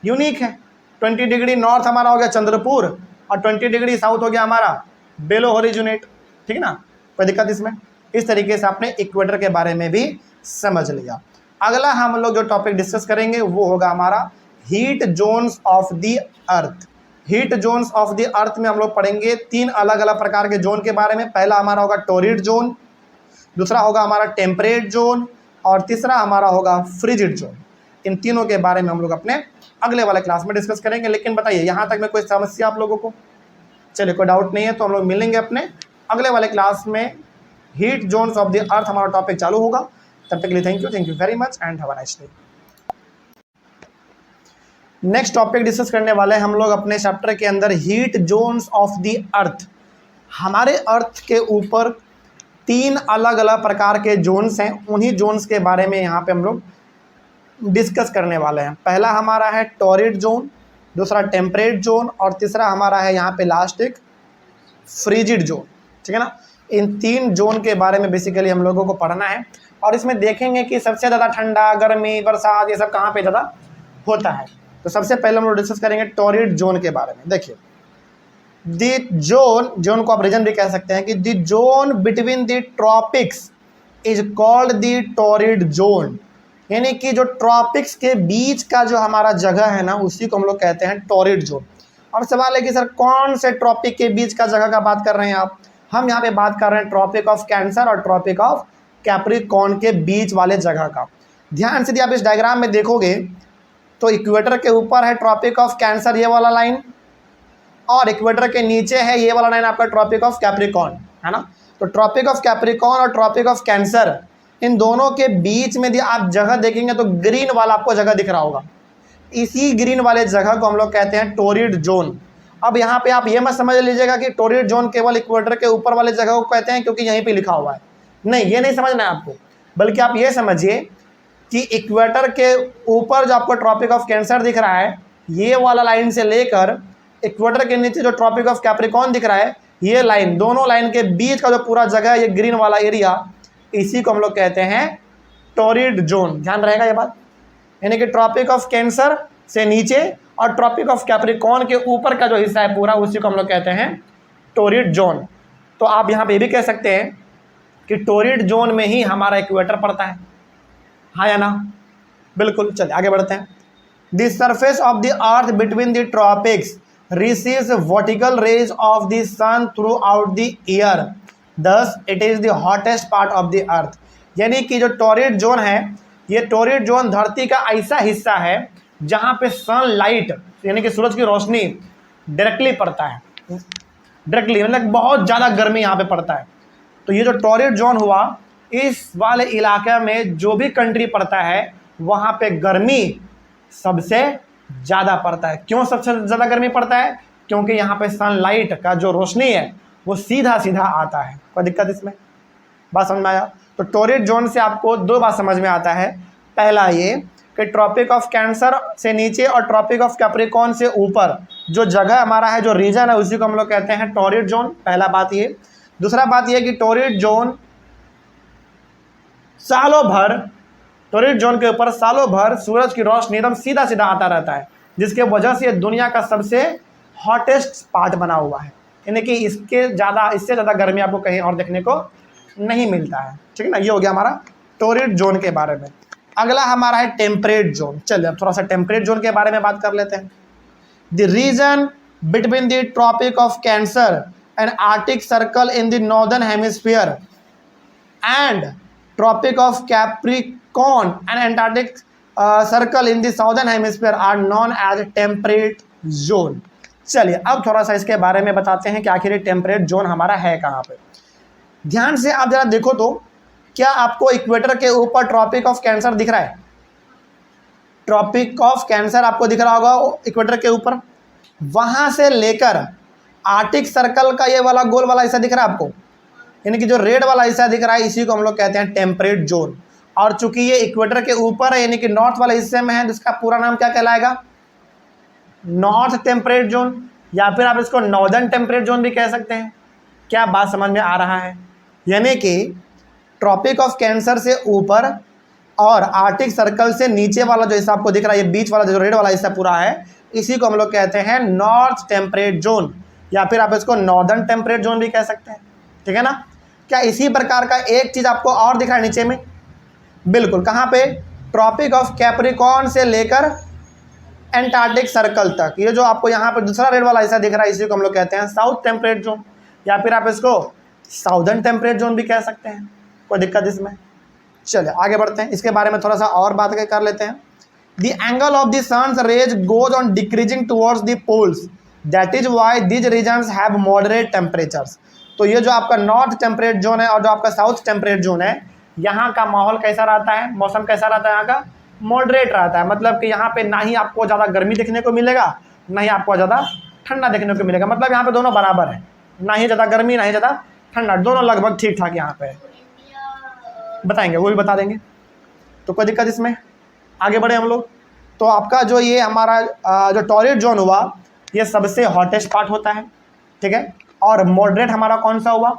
यूनिक है। 20 डिग्री नॉर्थ हमारा हो गया चंद्रपुर और 20 डिग्री साउथ हो गया हमारा बेलो होरिजिनेट। ठीक है ना, कोई दिक्कत इसमें। इस तरीके से आपने इक्वेटर के बारे में भी समझ लिया। अगला हम लोग जो टॉपिक डिस्कस करेंगे वो होगा हमारा heat zones of the earth. Heat zones of the अर्थ में हम लोग पढ़ेंगे 3 अलग अलग प्रकार के जोन के बारे में। पहला हमारा होगा टोरिड जोन, दूसरा होगा हमारा टेम्परेट जोन, और तीसरा हमारा होगा फ्रिजिड जोन। इन तीनों के बारे में हम लोग अपने अगले वाले क्लास में डिस्कस करेंगे। लेकिन बताइए यहाँ तक में कोई समस्या आप लोगों को? चलिए, कोई डाउट नहीं है तो हम लोग मिलेंगे अपने अगले वाले क्लास में। हीट जोन्स ऑफ द अर्थ हमारा टॉपिक चालू होगा। तब तक के लिए thank you very much and have a nice day. Next topic discuss करने वाले हैं हम लोग अपने चैप्टर के अंदर हीट जोन्स ऑफ द अर्थ। हमारे अर्थ के ऊपर 3 अलग अलग प्रकार के जोन्स हैं, उन्हीं जोन्स के बारे में यहाँ पे हम लोग डिस्कस करने वाले हैं। पहला हमारा है टॉरिड जोन, दूसरा टेम्परेट जोन, और तीसरा हमारा है यहाँ पे लास्ट एक फ्रिजिड जोन, ठीक है ना। इन 3 जोन के बारे में बेसिकली हम लोगों को पढ़ना है और इसमें देखेंगे कि सबसे ज़्यादा ठंडा, गर्मी, बरसात ये सब कहाँ पे ज़्यादा होता है। तो सबसे पहले हम लोग डिस्कस करेंगे टॉरिड जोन के बारे में। देखिए द जोन को आप रीजन भी कह सकते हैं कि the zone between the tropics is called the torrid zone, यानी कि जो ट्रॉपिक्स के बीच का जो हमारा जगह है ना उसी को हम लोग कहते हैं टॉरिड जोन। अब सवाल है कि सर कौन से ट्रॉपिक के बीच का जगह का बात कर रहे हैं आप? हम यहाँ पे बात कर रहे हैं ट्रॉपिक ऑफ कैंसर और ट्रॉपिक ऑफ कैप्रिकॉर्न के बीच वाले जगह का। ध्यान से यदि आप इस डायग्राम में देखोगे तो इक्वेटर के ऊपर है ट्रॉपिक ऑफ कैंसर ये वाला लाइन, और इक्वेटर के नीचे है ये वाला लाइन आपका ट्रॉपिक ऑफ कैप्रिकॉर्न, है ना। तो ट्रॉपिक ऑफ कैप्रिकॉर्न और ट्रॉपिक ऑफ कैंसर, इन दोनों के बीच में यदि आप जगह देखेंगे तो ग्रीन वाला आपको जगह दिख रहा होगा। इसी ग्रीन वाले जगह को हम लोग कहते हैं टॉरिड जोन। अब यहाँ पे आप ये मत समझ लीजिएगा कि टॉरिड जोन केवल इक्वेटर के ऊपर वाले जगह को कहते हैं क्योंकि यहीं पे लिखा हुआ है, नहीं, ये नहीं समझना है आपको, बल्कि आप ये समझिए कि इक्वेटर के ऊपर जो आपको ट्रॉपिक ऑफ कैंसर दिख रहा है ये वाला लाइन से लेकर इक्वेटर के नीचे जो ट्रॉपिक ऑफ कैप्रिकॉर्न दिख रहा है ये लाइन, दोनों लाइन के बीच का जो पूरा जगह है ये ग्रीन वाला एरिया, इसी को हम लोग कहते हैं टॉरिड जोन। ध्यान रहेगा ये बात, यानी कि ट्रॉपिक ऑफ कैंसर से नीचे और ट्रॉपिक ऑफ कैप्रिकॉर्न के ऊपर का जो हिस्सा है पूरा उसी को हम लोग कहते हैं टॉरिड जोन। तो आप यहाँ पे ये भी कह सकते हैं कि टॉरिड जोन में ही हमारा इक्वेटर पड़ता है, हाँ या ना? बिल्कुल। चलिए आगे बढ़ते हैं। The surface of the earth between the tropics receives vertical rays of the sun throughout the year, thus it is the hottest part of the earth. यानी कि जो टॉरिड जोन है ये टॉरिड जोन धरती का ऐसा हिस्सा है जहाँ पे सनलाइट यानी कि सूरज की रोशनी डायरेक्टली पड़ता है, डायरेक्टली मतलब बहुत ज़्यादा गर्मी यहाँ पे पड़ता है। तो ये जो टॉरिड जोन हुआ इस वाले इलाके में जो भी कंट्री पड़ता है वहाँ पे गर्मी सबसे ज़्यादा पड़ता है। क्यों सबसे ज़्यादा गर्मी पड़ता है? क्योंकि यहाँ पे सनलाइट का जो रोशनी है वो सीधा सीधा आता है। कोई दिक्कत इसमें? बात समझ में आया? तो टॉरिड जोन से आपको 2 बात समझ में आता है। पहला ये कि ट्रॉपिक ऑफ कैंसर से नीचे और ट्रॉपिक ऑफ कैप्रिकॉर्न से ऊपर जो जगह हमारा है, जो रीजन है, उसी को हम लोग कहते हैं टॉरिड जोन। पहला बात ये। दूसरा बात ये कि टॉरिड जोन सालों भर, टॉरिड जोन के ऊपर सालों भर सूरज की रोशनी एकदम सीधा सीधा आता रहता है, जिसके वजह से दुनिया का सबसे हॉटेस्ट पार्ट बना हुआ है। यानी कि इससे ज़्यादा गर्मी आपको कहीं और देखने को नहीं मिलता है, ठीक है ना। ये हो गया हमारा टॉरिड जोन के बारे में। अगला हमारा है टेम्परेट जोन। चलिए अब थोड़ा सा टेम्परेट जोन के बारे में बात कर लेते हैं। The region between the Tropic of Cancer and Arctic Circle in the northern hemisphere and Tropic of Capricorn and Antarctic Circle in the southern hemisphere are known as temperate zone. चलिए अब थोड़ा सा इसके बारे में बताते हैं कि आखिर ये टेम्परेट जोन हमारा है कहाँ पे। ध्यान से आप जरा देखो तो क्या आपको इक्वेटर के ऊपर ट्रॉपिक ऑफ कैंसर दिख रहा है? ट्रॉपिक ऑफ कैंसर आपको दिख रहा होगा इक्वेटर के ऊपर, वहां से लेकर आर्टिक सर्कल का ये वाला गोल वाला हिस्सा दिख रहा है आपको, यानी कि जो रेड वाला हिस्सा दिख रहा है इसी को हम लोग कहते हैं टेम्परेट जोन। और चूंकि ये इक्वेटर के ऊपर है यानी कि नॉर्थ वाले हिस्से में है तो इसका पूरा नाम क्या कहलाएगा? नॉर्थ टेम्परेट जोन, या फिर आप इसको नॉर्दर्न टेम्परेट जोन भी कह सकते हैं। क्या बात समझ में आ रहा है? यानी कि ट्रॉपिक ऑफ कैंसर से ऊपर और आर्टिक सर्कल से नीचे वाला जो हिस्सा आपको दिख रहा है, ये बीच वाला जो रेड वाला हिस्सा पूरा है, इसी को हम लोग कहते हैं नॉर्थ टेम्परेट जोन, या फिर आप इसको नॉर्दर्न टेम्परेट जोन भी कह सकते हैं, ठीक है ना। क्या इसी प्रकार का एक चीज़ आपको और दिख रहा है नीचे में? बिल्कुल। कहाँ पे? ट्रॉपिक ऑफ कैप्रिकॉर्न से लेकर एंटार्क्टिक सर्कल तक, ये जो आपको यहाँ पर दूसरा रेड वाला हिस्सा दिख रहा है इसी को हम लोग कहते हैं साउथ टेम्परेट जोन, या फिर आप इसको साउदर्न टेम्परेट जोन भी कह सकते हैं। कोई दिक्कत इसमें? चलिए आगे बढ़ते हैं, इसके बारे में थोड़ा सा और बात कर लेते हैं। The angle of the sun's rays goes on decreasing towards the poles, that is why these regions have moderate temperatures. तो ये जो आपका नॉर्थ टेम्परेट जोन है और जो आपका साउथ टेम्परेट जोन है, यहाँ का माहौल कैसा रहता है, मौसम कैसा रहता है? यहाँ का मॉडरेट रहता है, मतलब कि यहाँ पे ना ही आपको ज़्यादा गर्मी देखने को मिलेगा ना ही आपको ज़्यादा ठंडा देखने को मिलेगा। मतलब यहाँ पे दोनों बराबर है, ना ही ज़्यादा गर्मी ना ही ज़्यादा ठंडा, दोनों लगभग ठीक ठाक यहाँ पे है। बताएंगे, वो भी बता देंगे, तो कोई दिक्कत इसमें? आगे बढ़े हम लोग। तो आपका जो ये हमारा जो टॉरिड जोन हुआ ये सबसे हॉटेस्ट पार्ट होता है, ठीक है। और मॉडरेट हमारा कौन सा हुआ?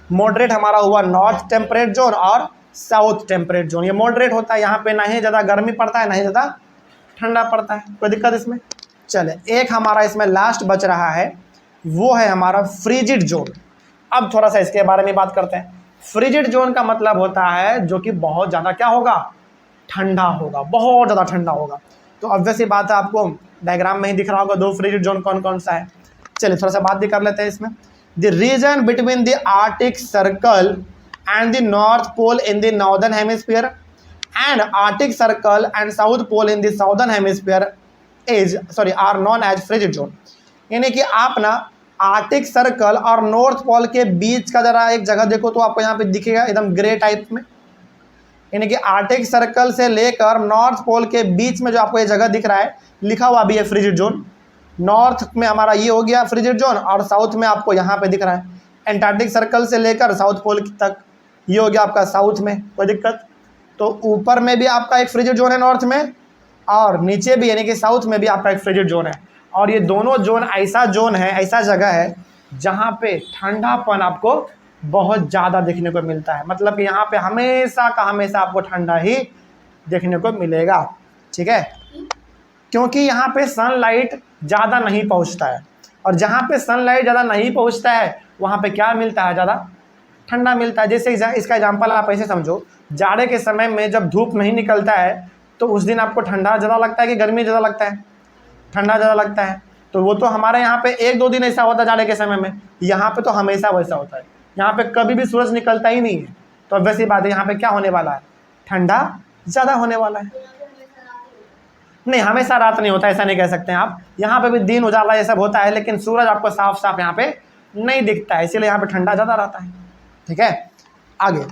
मॉडरेट हमारा हुआ नॉर्थ टेम्परेट जोन और साउथ टेम्परेट जोन। ये मॉडरेट होता है, यहाँ पे ना ही ज़्यादा गर्मी पड़ता है ना ही ज़्यादा ठंडा पड़ता है। कोई दिक्कत इसमें? चले, एक हमारा इसमें लास्ट बच रहा है, वो है हमारा फ्रिजिड जोन। अब थोड़ा सा इसके बारे में बात करते हैं। फ्रिजिड जोन का मतलब होता है जो कि बहुत ज़्यादा क्या होगा? ठंडा होगा, बहुत ज़्यादा ठंडा होगा। तो ऑब्वियस ही बात है, आपको डायग्राम में ही दिख रहा होगा दो फ्रिजिड जोन कौन कौन सा है। चलिए थोड़ा सा बात भी कर लेते हैं इसमें। The region between the Arctic circle and the north pole in the northern hemisphere and arctic circle and south pole in the southern hemisphere are known as frigid zone। यानी कि आप ना आर्टिक सर्कल और north pole के बीच का जरा एक जगह देखो तो आपको यहाँ पे दिखेगा एकदम ग्रे टाइप में। यानी कि आर्टिक सर्कल से लेकर नॉर्थ पोल के बीच में जो आपको ये जगह दिख रहा है, लिखा हुआ भी है फ्रिजिड जोन। नॉर्थ में हमारा ये हो गया फ्रिजिड जोन और साउथ में आपको यहाँ पे दिख रहा है एंटार्क्टिक सर्कल से लेकर साउथ पोल तक, ये हो गया आपका साउथ में। कोई दिक्कत? तो ऊपर में भी आपका एक फ्रिजिड जोन है नॉर्थ में, और नीचे भी यानी कि साउथ में भी आपका एक फ्रिजिड जोन है। और ये दोनों जोन ऐसा जोन है, ऐसा जगह है जहाँ पे ठंडापन आपको बहुत ज़्यादा देखने को मिलता है। मतलब कि यहाँ पे हमेशा का हमेशा आपको ठंडा ही देखने को मिलेगा, ठीक है? क्योंकि यहाँ पे सनलाइट ज़्यादा नहीं पहुँचता है, और जहाँ पे सनलाइट ज़्यादा नहीं पहुँचता है वहाँ पे क्या मिलता है? ज़्यादा ठंडा मिलता है। जैसे इसका एग्जांपल आप ऐसे समझो, जाड़े के समय में जब धूप नहीं निकलता है तो उस दिन आपको ठंडा ज़्यादा लगता है कि गर्मी ज़्यादा लगता है? ठंडा ज़्यादा लगता है। तो वो तो हमारे यहाँ पे एक दो दिन ऐसा होता है जाड़े के समय में, यहाँ पे तो हमेशा वैसा होता है। यहाँ पे कभी भी सूरज निकलता ही नहीं है। तो वैसी बात है, यहाँ पे क्या होने वाला है? ठंडा ज़्यादा होने वाला है। नहीं, हमेशा रात नहीं होता, ऐसा नहीं कह सकते हैं आप। यहाँ पे भी दिन उजाला ये सब होता है, लेकिन सूरज आपको साफ साफ यहाँ पे नहीं दिखता है, इसीलिए यहाँ पे ठंडा ज़्यादा रहता है, ठीक है? आगे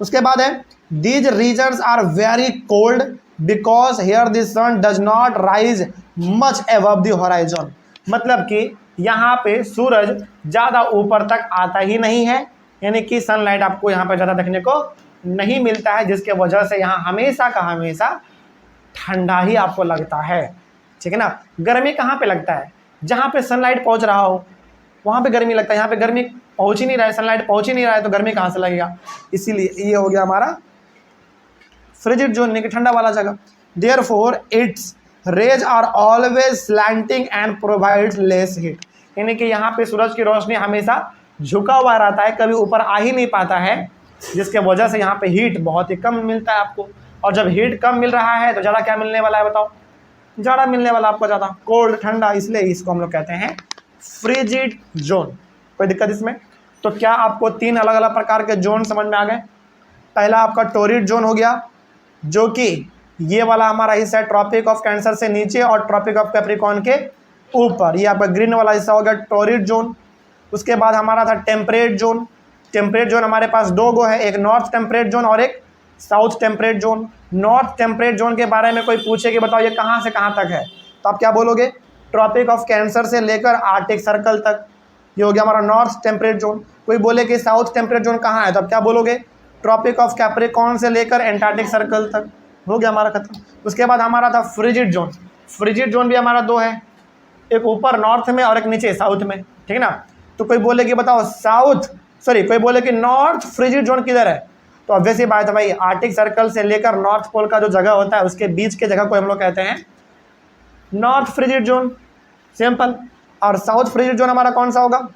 उसके बाद है these regions are very cold because here the sun does not rise much above the horizon. मतलब कि यहाँ पे सूरज ज़्यादा ऊपर तक आता ही नहीं है, यानी कि सनलाइट आपको यहाँ पे ज़्यादा देखने को नहीं मिलता है, जिसके वजह से यहाँ हमेशा का हमेशा ठंडा ही आपको लगता है, ठीक है ना? गर्मी कहाँ पे लगता है? जहाँ पे सनलाइट पहुँच रहा हो वहाँ पे गर्मी लगता है। यहाँ पे गर्मी पहुँच ही नहीं रहा है, सनलाइट पहुँच ही नहीं रहा है, तो गर्मी कहाँ से लगेगा? इसीलिए ये हो गया हमारा फ्रिजिड जोन, यानी कि ठंडा वाला जगह। Therefore its rays are always slanting and provides less heat. यानी कि यहाँ पे सूरज की रोशनी हमेशा झुका हुआ रहता है, कभी ऊपर आ ही नहीं पाता है, जिसके वजह से यहाँ पे हीट बहुत ही कम मिलता है आपको। और जब हीट कम मिल रहा है तो ज़्यादा क्या मिलने वाला है बताओ? ज़्यादा मिलने वाला आपको, ज़्यादा कोल्ड ठंडा, इसलिए इसको हम लोग कहते हैं फ्रिजिड जोन। कोई दिक्कत इसमें? तो क्या आपको तीन अलग अलग प्रकार के जोन समझ में आ गए? पहला आपका टोरिड जोन हो गया, जो कि ये वाला हमारा हिस्सा है ट्रॉपिक ऑफ कैंसर से नीचे और ट्रॉपिक ऑफ कैप्रिकॉर्न के ऊपर, ये आपका ग्रीन वाला हिस्सा हो गया टोरिड जोन। उसके बाद हमारा था टेम्परेट जोन। टेम्परेट जोन हमारे पास दो गो है, एक नॉर्थ टेम्परेट जोन और एक south temperate zone. North temperate zone के बारे में कोई पूछे कि बताओ ये कहाँ से कहाँ तक है, तो आप क्या बोलोगे? ट्रॉपिक ऑफ कैंसर से लेकर आर्टिक सर्कल तक, ये हो गया हमारा नॉर्थ टेम्परेट जोन। कोई बोले कि साउथ टेम्परेट जोन कहाँ है, तो आप क्या बोलोगे? ट्रॉपिक ऑफ कैप्रिकॉर्न से लेकर एंटार्क्टिक सर्कल तक, हो गया हमारा खत्म। उसके बाद हमारा था फ्रिजिड जोन। फ्रिजिड जोन भी हमारा दो है, एक ऊपर नॉर्थ में और एक नीचे साउथ में, ठीक है ना? तो कोई बोले कि बताओ कोई बोले कि नॉर्थ फ्रिजिड जोन किधर है, तो ऑब्वियस ही बात है भाई, आर्टिक सर्कल से लेकर नॉर्थ पोल का जो जगह होता है उसके बीच के जगह को हम लोग कहते हैं नॉर्थ फ्रिजिड जोन, सिंपल। और साउथ फ्रिजिड जोन हमारा कौन सा होगा?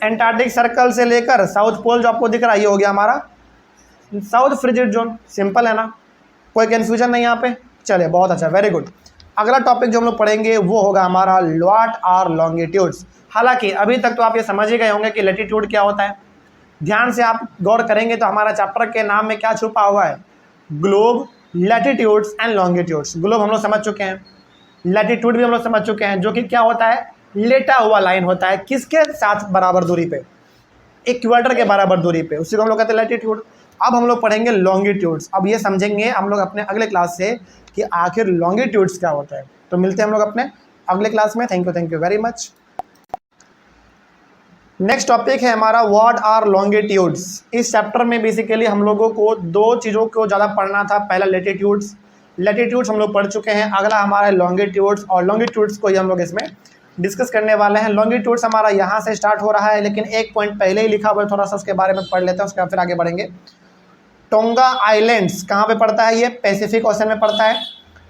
एंटार्क्टिक सर्कल से लेकर साउथ पोल जो आपको दिख रहा है, ये हो गया हमारा साउथ फ्रिजिड जोन। सिंपल है ना, कोई कन्फ्यूजन नहीं यहाँ पे? चलिए बहुत अच्छा, वेरी गुड। अगला टॉपिक जो हम लोग पढ़ेंगे वो होगा हमारा व्हाट आर लॉन्गिट्यूड्स। हालांकि अभी तक तो आप ये समझ ही गए होंगे कि लैटिट्यूड क्या होता है। ध्यान से आप गौर करेंगे तो हमारा चैप्टर के नाम में क्या छुपा हुआ है? Globe, latitudes and longitudes. Globe हम लोग समझ चुके हैं, लैटिट्यूड भी हम लोग समझ चुके हैं, जो कि क्या होता है? लेटा हुआ लाइन होता है, किसके साथ बराबर दूरी पे? इक्वेटर के बराबर दूरी पे, उसी को हम लोग कहते हैं लैटिट्यूड। अब हम लोग पढ़ेंगे लॉन्गिट्यूड्स। अब ये समझेंगे हम लोग अपने अगले क्लास से कि आखिर लॉन्गिट्यूड्स क्या होता है। तो मिलते हैं हम लोग अपने अगले क्लास में। Thank you very much. Next topic है हमारा व्हाट आर लॉन्गिट्यूड्स। इस चैप्टर में बेसिकली हम लोगों को दो चीज़ों को ज़्यादा पढ़ना था। पहला लैटिट्यूड्स हम लोग पढ़ चुके हैं, अगला हमारा लॉन्गिट्यूड्स, और लॉन्गिट्यूड्स को ही हम लोग इसमें डिस्कस करने वाले हैं। लॉन्गिट्यूड्स हमारा यहाँ से स्टार्ट हो रहा है, लेकिन एक पॉइंट पहले ही लिखा हुआ है, थोड़ा सा उसके बारे में पढ़ लेते हैं, उसके बाद फिर आगे बढ़ेंगे। टोंगा आइलैंड्स कहाँ पे पड़ता है? ये पैसिफिक ओशन में पड़ता है।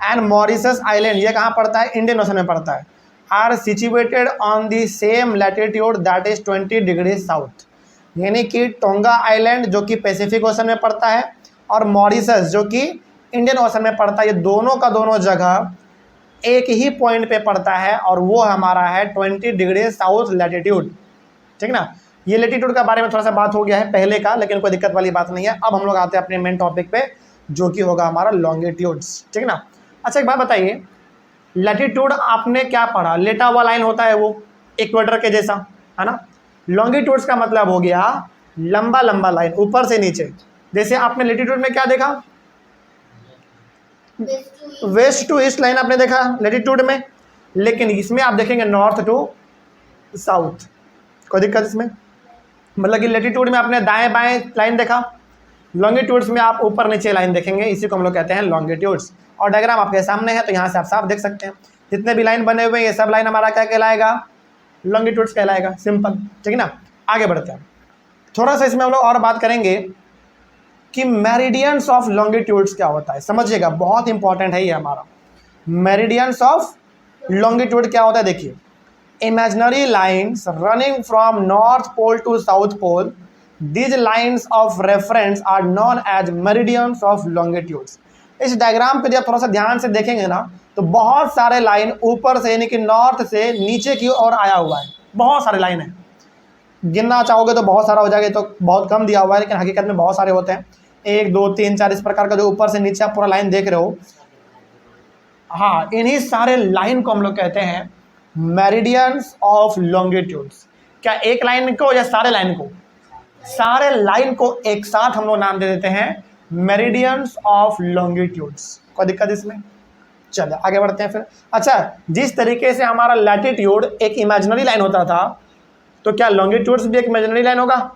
एंड मॉरिशस आइलैंड ये कहाँ पड़ता है? इंडियन ओशन में पड़ता है। Are situated on the same latitude that is 20 degree south. यानी कि टोंगा आइलैंड जो कि पैसिफिक ओशन में पड़ता है और मॉरिशस जो कि इंडियन ओशन में पड़ता है, ये दोनों का दोनों जगह एक ही पॉइंट पे पड़ता है और वो हमारा है 20 डिग्री साउथ लैटिट्यूड। ठीक ना, ये लैटिट्यूड का बारे में थोड़ा सा बात हो गया है पहले का, लेकिन कोई दिक्कत वाली बात नहीं है। अब हम लोग आते हैं अपने मेन टॉपिक पे जो कि होगा हमारा लॉन्गिट्यूड्स। ठीक ना। अच्छा एक बात बताइए, लैटिट्यूड आपने क्या पढ़ा? लेटा हुआ लाइन होता है वो इक्वेटर के जैसा, है ना। लॉन्गिट्यूड्स का मतलब हो गया लंबा लंबा लाइन ऊपर से नीचे। जैसे आपने लैटिट्यूड में क्या देखा? वेस्ट टू ईस्ट लाइन आपने देखा लैटिट्यूड में, लेकिन इसमें आप देखेंगे नॉर्थ टू साउथ। कोई दिक्कत इसमें? मतलब कि लैटिट्यूड में आपने दाएं बाएं लाइन देखा, लॉन्गिट्यूड्स में आप ऊपर नीचे लाइन देखेंगे, इसी को हम लोग कहते हैं लॉन्गिट्यूड्स। और डायग्राम आपके सामने है तो यहाँ से आप साफ देख सकते हैं, जितने भी लाइन बने हुए हैं ये सब लाइन हमारा क्या कहलाएगा? लॉन्गिट्यूड्स कहलाएगा। सिंपल। ठीक है ना। आगे बढ़ते हैं, थोड़ा सा इसमें हम लोग और बात करेंगे कि मेरिडियंस ऑफ लॉन्गिट्यूड्स क्या होता है। समझिएगा, बहुत इंपॉर्टेंट है ये हमारा। मेरिडियंस ऑफ लॉन्गिट्यूड क्या होता है? देखिए, imaginary lines running from north pole to south pole, these lines of reference are known as meridians of longitudes। इस डायग्राम पे जब थोड़ा सा ध्यान से देखेंगे ना तो बहुत सारे लाइन ऊपर से यानी कि नॉर्थ से नीचे की ओर आया हुआ है, बहुत सारे लाइन है। गिनना चाहोगे तो बहुत सारा हो जाएगा, तो बहुत कम दिया हुआ है, लेकिन हकीकत में बहुत सारे होते हैं। 1 2 3 4 इस प्रकार का जो ऊपर से नीचे आप पूरा लाइन देख रहे हो, हाँ, इन्हीं सारे लाइन को हम लोग कहते हैं मेरिडियंस ऑफ लॉन्गिट्यूड्स। क्या एक लाइन को या सारे लाइन को? सारे लाइन को एक साथ हम लोग नाम दे देते हैं मेरिडियंस ऑफ लॉन्गिट्यूड्स। कोई दिक्कत इसमें? चलिए आगे बढ़ते हैं फिर। अच्छा, जिस तरीके से हमारा लैटिट्यूड एक इमेजिनरी लाइन होता था, तो क्या लॉन्गिट्यूड्स भी एक इमेजिनरी लाइन होगा?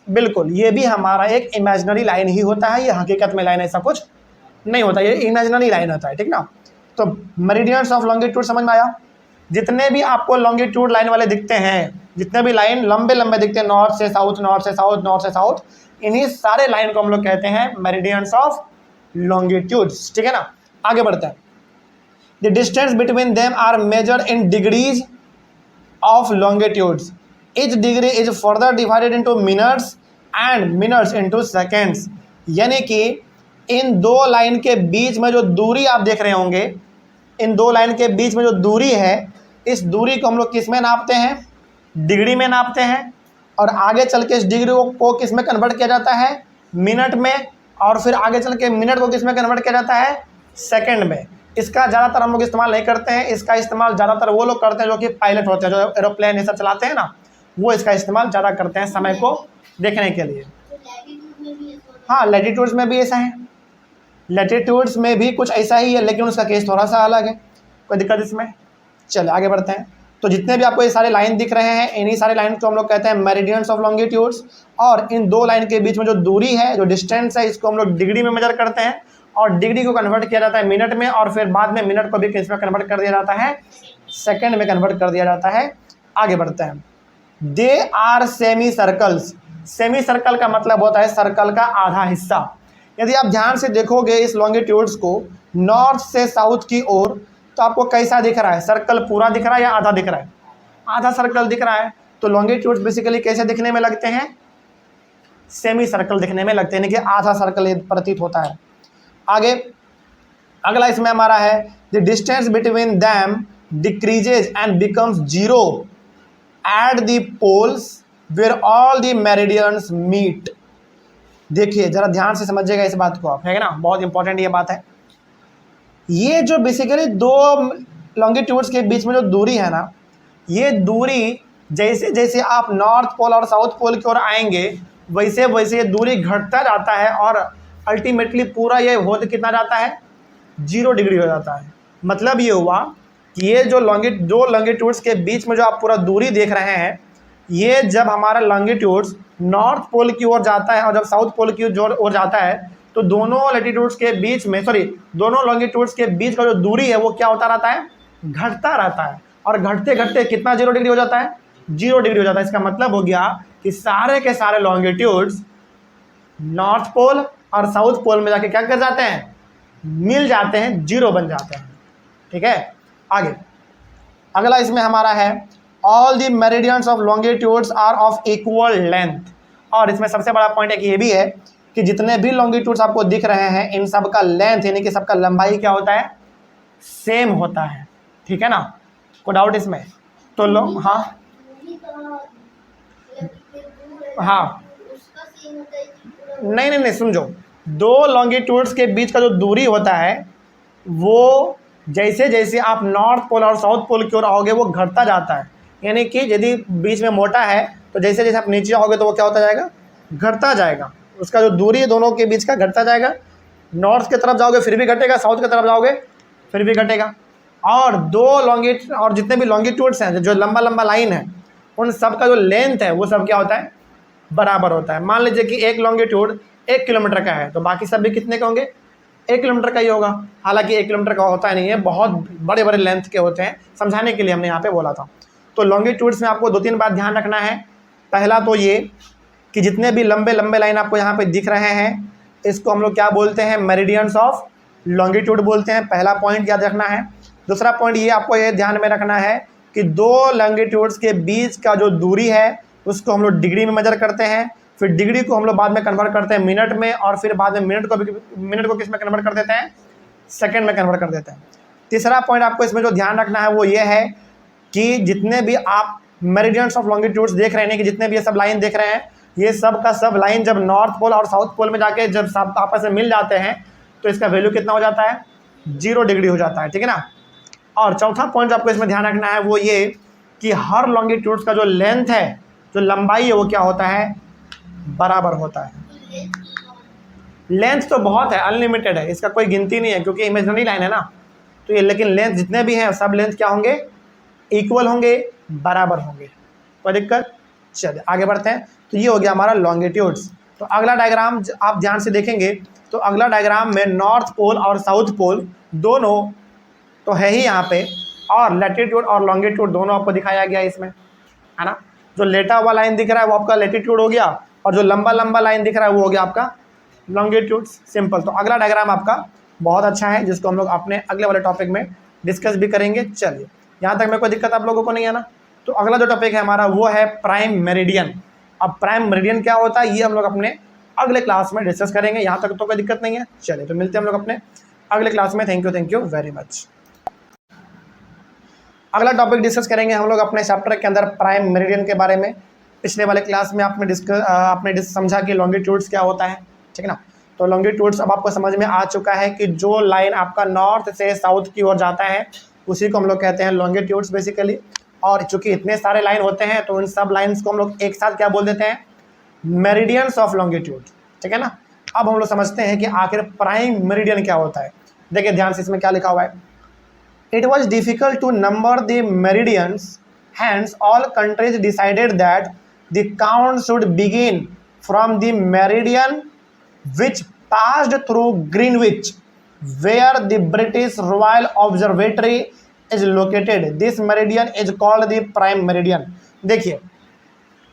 बिल्कुल, ये भी हमारा एक इमेजिनरी लाइन ही होता है। ये हकीकत में लाइन ऐसा कुछ नहीं होता, ये इमेजिनरी लाइन होता है। ठीक ना। तो मेरिडियंस ऑफ लॉन्गिट्यूड समझ में आया? जितने भी आपको लॉन्गिट्यूड लाइन वाले दिखते हैं, जितने भी लाइन लंबे लंबे दिखते हैं, नॉर्थ से साउथ, नॉर्थ से साउथ, नॉर्थ से साउथ, इन्हीं सारे लाइन को हम लोग कहते हैं मेरिडियंस ऑफ लॉन्गिट्यूड्स। ठीक है ना। आगे बढ़ते हैं। The distance between them are measured in degrees of longitudes. Each degree is further divided into minutes and minutes into seconds. यानी कि इन दो लाइन के बीच में जो दूरी आप देख रहे होंगे, इन दो लाइन के बीच में जो दूरी है, इस दूरी को हम लोग किस में नापते हैं? डिग्री में नापते हैं। और आगे चल के इस डिग्री को किस में कन्वर्ट किया जाता है? मिनट में। और फिर आगे चल के मिनट को किस में कन्वर्ट किया जाता है? सेकंड में। इसका ज़्यादातर हम लोग इस्तेमाल नहीं करते हैं, इसका इस्तेमाल ज़्यादातर वो लोग करते हैं जो कि पायलट होते हैं, जो एरोप्लेन ये सब चलाते हैं ना, वो इसका इस्तेमाल ज़्यादा करते हैं समय को देखने के लिए। हाँ, लैटिट्यूड्स में भी ऐसा है, लैटिट्यूड्स में भी कुछ ऐसा ही है, लेकिन उसका केस थोड़ा सा अलग है। कोई दिक्कत इसमें? चलिए आगे बढ़ते हैं। तो जितने भी आपको ये सारे लाइन दिख रहे हैं, इन्हीं सारे लाइन को हम लोग कहते हैं मेरिडियंस ऑफ लॉन्गिट्यूड्स। और इन दो लाइन के बीच में जो दूरी है, जो डिस्टेंस है, इसको हम लोग डिग्री में मेजर करते हैं। और डिग्री को कन्वर्ट किया जाता है मिनट में, और फिर बाद में मिनट को भी किस में कन्वर्ट कर दिया जाता है? सेकेंड में कन्वर्ट कर दिया जाता है। आगे बढ़ते हैं। They are semicircles. Semicircle का मतलब होता है सर्कल का आधा हिस्सा। यदि आप ध्यान से देखोगे इस लॉन्गिट्यूड्स को नॉर्थ से साउथ की ओर, तो आपको कैसा दिख रहा है? सर्कल पूरा दिख रहा है या आधा दिख रहा है? आधा सर्कल दिख रहा है। तो लॉन्गिट्यूड्स बेसिकली कैसे दिखने में लगते हैं? सेमी सर्कल दिखने में लगते हैं, यानी कि आधा सर्कल प्रतीत होता है। आगे अगला इसमें हमारा है the distance between them decreases and becomes zero at the poles where all the meridians meet. देखिए जरा ध्यान से समझिएगा इस बात को आप, है ना, बहुत इंपॉर्टेंट ये बात है। ये जो बेसिकली दो लॉन्गिट्यूड्स के बीच में जो दूरी है ना, ये दूरी जैसे जैसे आप नॉर्थ पोल और साउथ पोल की ओर आएंगे, वैसे वैसे ये दूरी घटता जाता है और अल्टीमेटली पूरा ये हो कितना जाता है? 0 डिग्री हो जाता है। मतलब ये हुआ कि ये जो लॉन्गिट्यूड्स के बीच में जो आप पूरा दूरी देख रहे हैं, ये जब हमारा लॉन्गिट्यूड्स नॉर्थ पोल की ओर जाता है और जब साउथ पोल की ओर जाता है, तो दोनों लैटिट्यूड्स के बीच में दोनों लॉन्गिट्यूड्स के बीच का जो दूरी है वो क्या होता रहता है? घटता रहता है। और घटते घटते कितना 0 डिग्री हो जाता है, 0 डिग्री हो जाता है। इसका मतलब हो गया कि सारे के सारे लॉन्गिट्यूड्स नॉर्थ पोल और साउथ पोल में जाके क्या कर जाते हैं, मिल जाते हैं, 0 बन जाते हैं। ठीक है, आगे अगला इसमें हमारा है all the meridians of longitudes are of equal length. और इसमें सबसे बड़ा पॉइंट एक ये भी है कि जितने भी लॉन्गिट्यूड्स आपको दिख रहे हैं इन सब का लेंथ यानी कि सबका लंबाई क्या होता है, सेम होता है। ठीक है ना, कोई डाउट इसमें? तो लो हाँ हाँ नहीं नहीं नहीं, समझो, दो लॉन्गिट्यूड्स के बीच का जो दूरी होता है वो जैसे जैसे आप नॉर्थ पोल और साउथ पोल की ओर आओगे वो घटता जाता है। यानी कि यदि बीच में मोटा है तो जैसे जैसे आप नीचे आओगे तो वो क्या होता जाएगा, घटता जाएगा। उसका जो दूरी है दोनों के बीच का घटता जाएगा। नॉर्थ की तरफ जाओगे फिर भी घटेगा, साउथ की तरफ जाओगे फिर भी घटेगा। और और जितने भी लॉन्गिट्यूड्स हैं, जो लंबा लंबा लाइन है, उन सब का जो लेंथ है वो सब क्या होता है, बराबर होता है। मान लीजिए कि एक लॉन्गिट्यूड 1 किलोमीटर का है तो बाकी सब भी कितने के होंगे, 1 किलोमीटर का ही होगा। हालांकि 1 किलोमीटर का होता नहीं है, बहुत बड़े बड़े लेंथ के होते हैं, समझाने के लिए हमने यहाँ पे बोला था। तो लॉन्गिट्यूड्स में आपको 2-3 बात ध्यान रखना है। पहला तो ये कि जितने भी लंबे लंबे लाइन आपको यहाँ पे दिख रहे हैं इसको हम लोग क्या बोलते हैं, मेरिडियंस ऑफ लॉन्गिट्यूड बोलते हैं। पहला पॉइंट याद रखना है। दूसरा पॉइंट ये आपको ये ध्यान में रखना है कि दो लॉन्गिट्यूड्स के बीच का जो दूरी है उसको हम लोग डिग्री में मेजर करते हैं, फिर डिग्री को हम लोग बाद में कन्वर्ट करते हैं मिनट में, और फिर बाद में मिनट को किस में कन्वर्ट कर देते हैं, सेकंड में कन्वर्ट कर देते हैं। तीसरा पॉइंट आपको इसमें जो ध्यान रखना है वो ये है कि जितने भी आप मेरिडियंस ऑफ लॉन्गिट्यूड्स देख रहे हैं कि जितने भी ये सब लाइन देख रहे हैं, ये सब का सब लाइन जब नॉर्थ पोल और साउथ पोल में जाके जब सब आपस में मिल जाते हैं तो इसका वैल्यू कितना हो जाता है, 0 डिग्री हो जाता है। ठीक है ना। और चौथा पॉइंट आपको इसमें ध्यान रखना है वो ये कि हर लॉन्गिट्यूड्स का जो लेंथ है, जो लंबाई है, वो क्या होता है, बराबर होता है। लेंथ तो बहुत है, अनलिमिटेड है, इसका कोई गिनती नहीं है क्योंकि इमेजिनरी लाइन है ना। तो ये लेकिन लेंथ जितने भी हैं सब लेंथ क्या होंगे, इक्वल होंगे, बराबर होंगे। कोई दिक्कत? चलिए आगे बढ़ते हैं। तो ये हो गया हमारा लॉन्गिट्यूड्स। तो अगला डायग्राम आप ध्यान से देखेंगे तो अगला डायग्राम में नॉर्थ पोल और साउथ पोल दोनों तो है ही यहाँ पे, और लैटिट्यूड और लॉन्गिट्यूड दोनों आपको दिखाया गया इसमें, है ना। जो लेटा हुआ लाइन दिख रहा है वो आपका लैटिट्यूड हो गया, और जो लंबा लंबा लाइन दिख रहा है वो हो गया आपका लॉन्गिट्यूड। सिंपल। तो अगला डायग्राम आपका बहुत अच्छा है जिसको हम लोग अपने अगले वाले टॉपिक में डिस्कस भी करेंगे। चलिए, यहाँ तक में कोई दिक्कत आप लोगों को नहीं है ना। तो अगला जो टॉपिक है हमारा वो है प्राइम मेरिडियन। अब प्राइम मेरिडियन क्या होता है ये हम लोग अपने अगले क्लास में डिस्कस करेंगे। यहाँ तक तो कोई दिक्कत नहीं है। चलिए, तो मिलते हैं हम लोग अपने अगले क्लास में। Thank you very much. अगला टॉपिक डिस्कस करेंगे हम लोग अपने चैप्टर के अंदर प्राइम मेरिडियन के बारे में। पिछले वाले क्लास में आपने समझा कि लॉन्गिट्यूड्स क्या होता है, ठीक है ना। तो लॉन्गिट्यूड्स अब आपको समझ में आ चुका है कि जो लाइन आपका नॉर्थ से साउथ की ओर जाता है उसी को हम लोग कहते हैं लॉन्गिट्यूड्स बेसिकली। और चूंकि इतने सारे लाइन होते हैं तो इन सब लाइन्स को हम लोग एक साथ क्या बोल देते हैं, मेरिडियंस ऑफ लॉन्गिट्यूड। ठीक है ना। अब हम लोग समझते हैं कि आखिर प्राइम मेरिडियन क्या होता है। देखिए ध्यान से, इसमें क्या लिखा हुआ है, it was difficult to number the meridians, hence all countries decided that the count should begin from the meridian which passed through Greenwich, where the British Royal Observatory is located. This meridian is called the prime meridian. देखिए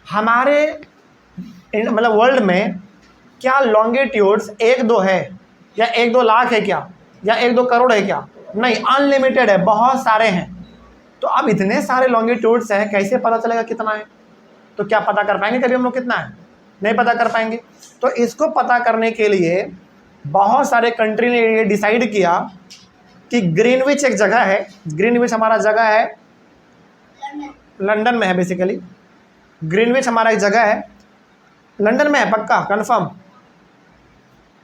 हमारे मतलब world में क्या longitudes 1-2 है या 1-2 लाख है क्या, या 1-2 करोड़ है क्या? नहीं, अनलिमिटेड है, बहुत सारे हैं। तो अब इतने सारे लॉन्गिट्यूड्स हैं, कैसे पता चलेगा कितना है? तो क्या पता कर पाएंगे कभी हम लोग कितना है? नहीं पता कर पाएंगे। तो इसको पता करने के लिए बहुत सारे कंट्री ने ये डिसाइड किया कि ग्रीनविच एक जगह है। ग्रीनविच हमारा जगह है लंदन में है बेसिकली। ग्रीनविच हमारा एक जगह है लंदन में है, पक्का कंफर्म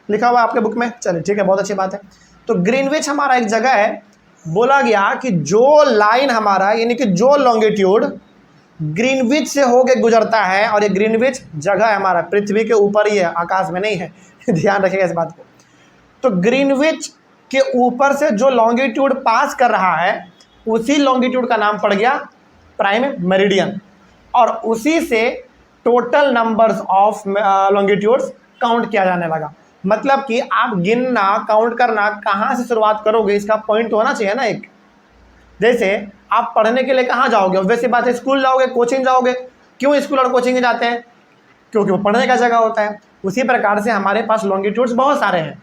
लिखा हुआ आपके बुक में। चलिए ठीक है, बहुत अच्छी बात है। तो ग्रीनविच हमारा एक जगह है। बोला गया कि जो लाइन हमारा यानी कि जो लॉन्गिट्यूड ग्रीनविच से होके गुजरता है, और ये ग्रीनविच जगह है हमारा पृथ्वी के ऊपर ही है, आकाश में नहीं है ध्यान रखिएगा इस बात को। तो ग्रीनविच के ऊपर से जो लॉन्गिट्यूड पास कर रहा है उसी लॉन्गिट्यूड का नाम पड़ गया प्राइम मेरिडियन, और उसी से total numbers of longitudes count किया जाने लगा। मतलब कि आप गिनना, काउंट करना कहाँ से शुरुआत करोगे, इसका पॉइंट तो होना चाहिए ना एक। जैसे आप पढ़ने के लिए कहाँ जाओगे, वैसी बात है स्कूल जाओगे, कोचिंग जाओगे। क्यों स्कूल और कोचिंग जाते हैं? क्योंकि वो पढ़ने का जगह होता है। उसी प्रकार से हमारे पास लॉन्गिट्यूड्स बहुत सारे हैं,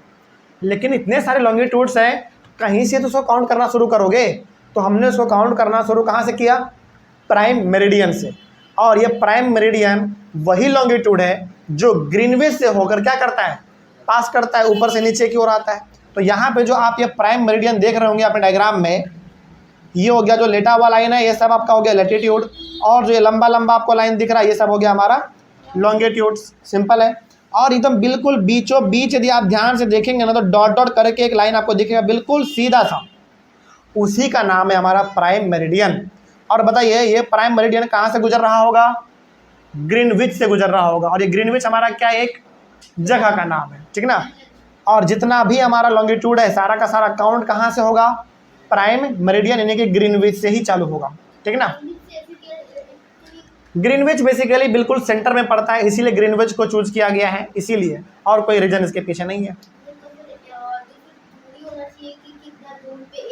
लेकिन इतने सारे लॉन्गिट्यूड्स हैं, कहीं से तो उसको काउंट करना शुरू करोगे। तो हमने उसको काउंट करना शुरू कहाँ से किया? प्राइम मेरिडियन से। और ये प्राइम मेरिडियन वही लॉन्गिट्यूड है जो ग्रीनविच से होकर क्या करता है? पास करता है, ऊपर से नीचे की ओर आता है। तो यहाँ पे जो आप ये प्राइम मेरिडियन देख रहे होंगे अपने डायग्राम में, ये हो गया जो लेटा हुआ लाइन है, ये सब आपका हो गया लैटिट्यूड, और जो ये लंबा लंबा आपको लाइन दिख रहा है ये सब हो गया हमारा लॉन्गिट्यूड्स। सिंपल है। और एकदम बिल्कुल बीचों बीच यदि आप ध्यान से देखेंगे ना, तो डॉट डॉट करके एक लाइन आपको दिखेगा बिल्कुल सीधा सा, उसी का नाम है हमारा प्राइम मेरिडियन। और बताइए ये प्राइम मेरिडियन कहाँ से गुजर रहा होगा? ग्रीनविच से गुजर रहा होगा। और ये ग्रीनविच हमारा क्या, एक जगह का नाम है, ठीक ना। और जितना भी हमारा लॉन्गिट्यूड है सारा का सारा काउंट कहाँ से होगा? प्राइम मेरिडियन यानी कि ग्रीनविच से ही चालू होगा, ठीक ना। ग्रीनविच बेसिकली बिल्कुल सेंटर में पड़ता है, इसीलिए ग्रीनविच को चूज किया गया है, इसीलिए, और कोई रीजन इसके पीछे नहीं है।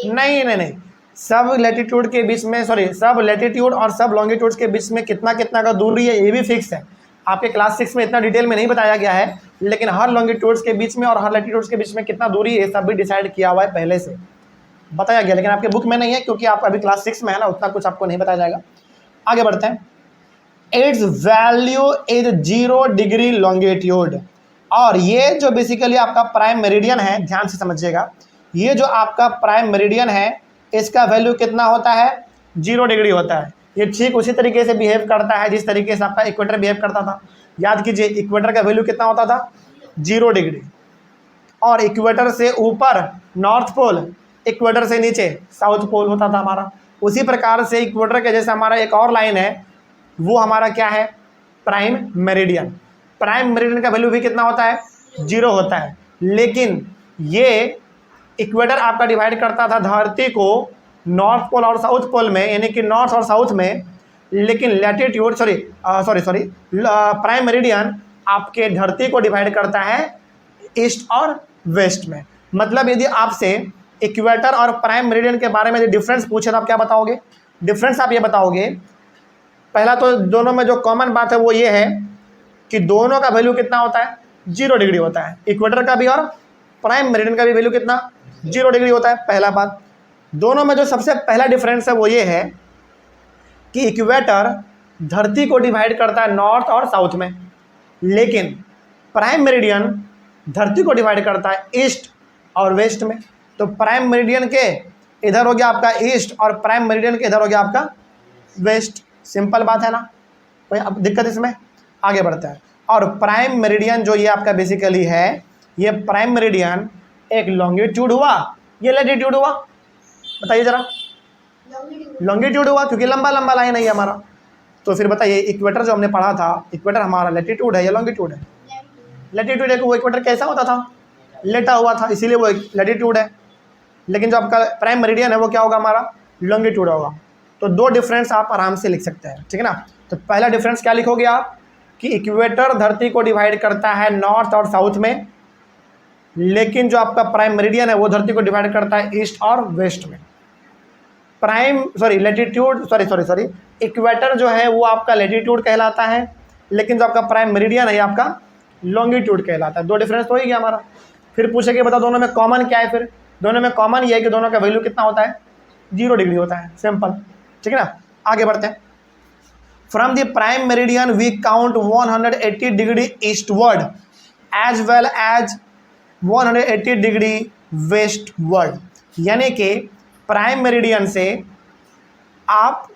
नहीं नहीं नहीं, सब लैटिट्यूड के बीच में, सॉरी, सब लैटिट्यूड और सब लॉन्गिट्यूड्स के बीच में कितना कितना का दूरी है ये भी फिक्स है। आपके क्लास 6 में इतना डिटेल में नहीं बताया गया है, लेकिन हर लॉन्गिट्यूड्स के बीच में और हर लैटिट्यूड्स के बीच में कितना दूरी है सब भी डिसाइड किया हुआ है, पहले से बताया गया, लेकिन आपके बुक में नहीं है क्योंकि आप अभी क्लास 6 में है ना, उतना कुछ आपको नहीं बताया जाएगा। आगे बढ़ते हैं। It's value is 0 degree longitude. और ये जो बेसिकली आपका प्राइम मेरिडियन है, ध्यान से समझिएगा, ये जो आपका प्राइम मेरिडियन है इसका वैल्यू कितना होता है? 0 डिग्री होता है। ये ठीक उसी तरीके से बिहेव करता है जिस तरीके से आपका इक्वेटर बिहेव करता था। याद कीजिए इक्वेटर का वैल्यू कितना होता था? 0 डिग्री। और इक्वेटर से ऊपर नॉर्थ पोल, इक्वेटर से नीचे साउथ पोल होता था हमारा। उसी प्रकार से इक्वेटर के जैसे हमारा एक और लाइन है, वो हमारा क्या है? Prime meridian. प्राइम मेरिडियन का वैल्यू भी कितना होता है? 0 होता है। लेकिन ये इक्वेटर आपका डिवाइड करता था धरती को नॉर्थ पोल और साउथ पोल में, यानी कि नॉर्थ और साउथ में, लेकिन लैटिट्यूड सॉरी प्राइम मेरिडियन आपके धरती को डिवाइड करता है ईस्ट और वेस्ट में। मतलब यदि आपसे इक्वेटर और प्राइम मेरिडियन के बारे में यदि डिफरेंस पूछे तो आप क्या बताओगे? डिफरेंस आप ये बताओगे, पहला तो दोनों में जो कॉमन बात है वो ये है कि दोनों का वैल्यू कितना होता है? 0 डिग्री होता है। इक्वेटर का भी और प्राइम मेरिडियन का भी वैल्यू कितना? 0 डिग्री होता है। पहला बात। दोनों में जो सबसे पहला डिफरेंस है वो ये है कि इक्वेटर धरती को डिवाइड करता है नॉर्थ और साउथ में, लेकिन प्राइम मेरिडियन धरती को डिवाइड करता है ईस्ट और वेस्ट में। तो प्राइम मेरिडियन के इधर हो गया आपका ईस्ट और प्राइम मेरिडियन के इधर हो गया आपका वेस्ट। सिंपल बात है ना, कोई अब दिक्कत इसमें? आगे बढ़ता है। और प्राइम मेरिडियन जो ये आपका बेसिकली है, ये प्राइम मेरिडियन एक लॉन्गिट्यूड हुआ, ये लैटिट्यूड हुआ? बताइए जरा। लॉन्गिट्यूड हुआ क्योंकि लंबा लंबा लाइन है हमारा। तो फिर बताइए इक्वेटर जो हमने पढ़ा था, इक्वेटर हमारा लैटिट्यूड है या लॉन्गिट्यूड है? लैटिट्यूड है कि वो इक्वेटर कैसा होता था? लेटा हुआ था, इसीलिए वो लैटिट्यूड है। लेकिन जो आपका प्राइम मेरिडियन है वो क्या होगा? हमारा लॉन्गिट्यूड होगा। तो दो डिफरेंस आप आराम से लिख सकते हैं, ठीक है ना। तो पहला डिफरेंस क्या लिखोगे आप कि इक्वेटर धरती को डिवाइड करता है नॉर्थ और साउथ में, लेकिन जो आपका प्राइम मेरिडियन है वो धरती को डिवाइड करता है ईस्ट और वेस्ट में। लैटिट्यूड इक्वेटर जो है वो आपका लैटिट्यूड कहलाता है, लेकिन जो आपका प्राइम मेरिडियन है ये आपका लॉन्गिट्यूड कहलाता है। दो डिफरेंस तो हो ही गया हमारा। फिर पूछेंगे बता दोनों में कॉमन क्या है? फिर दोनों में कॉमन ये है कि दोनों का वैल्यू कितना होता है? 0 डिग्री होता है। सिंपल, ठीक है ना। आगे बढ़ते हैं। From the prime meridian we count 180 degree eastward as well as 180 degree westward. यानी कि प्राइम मेरिडियन से आप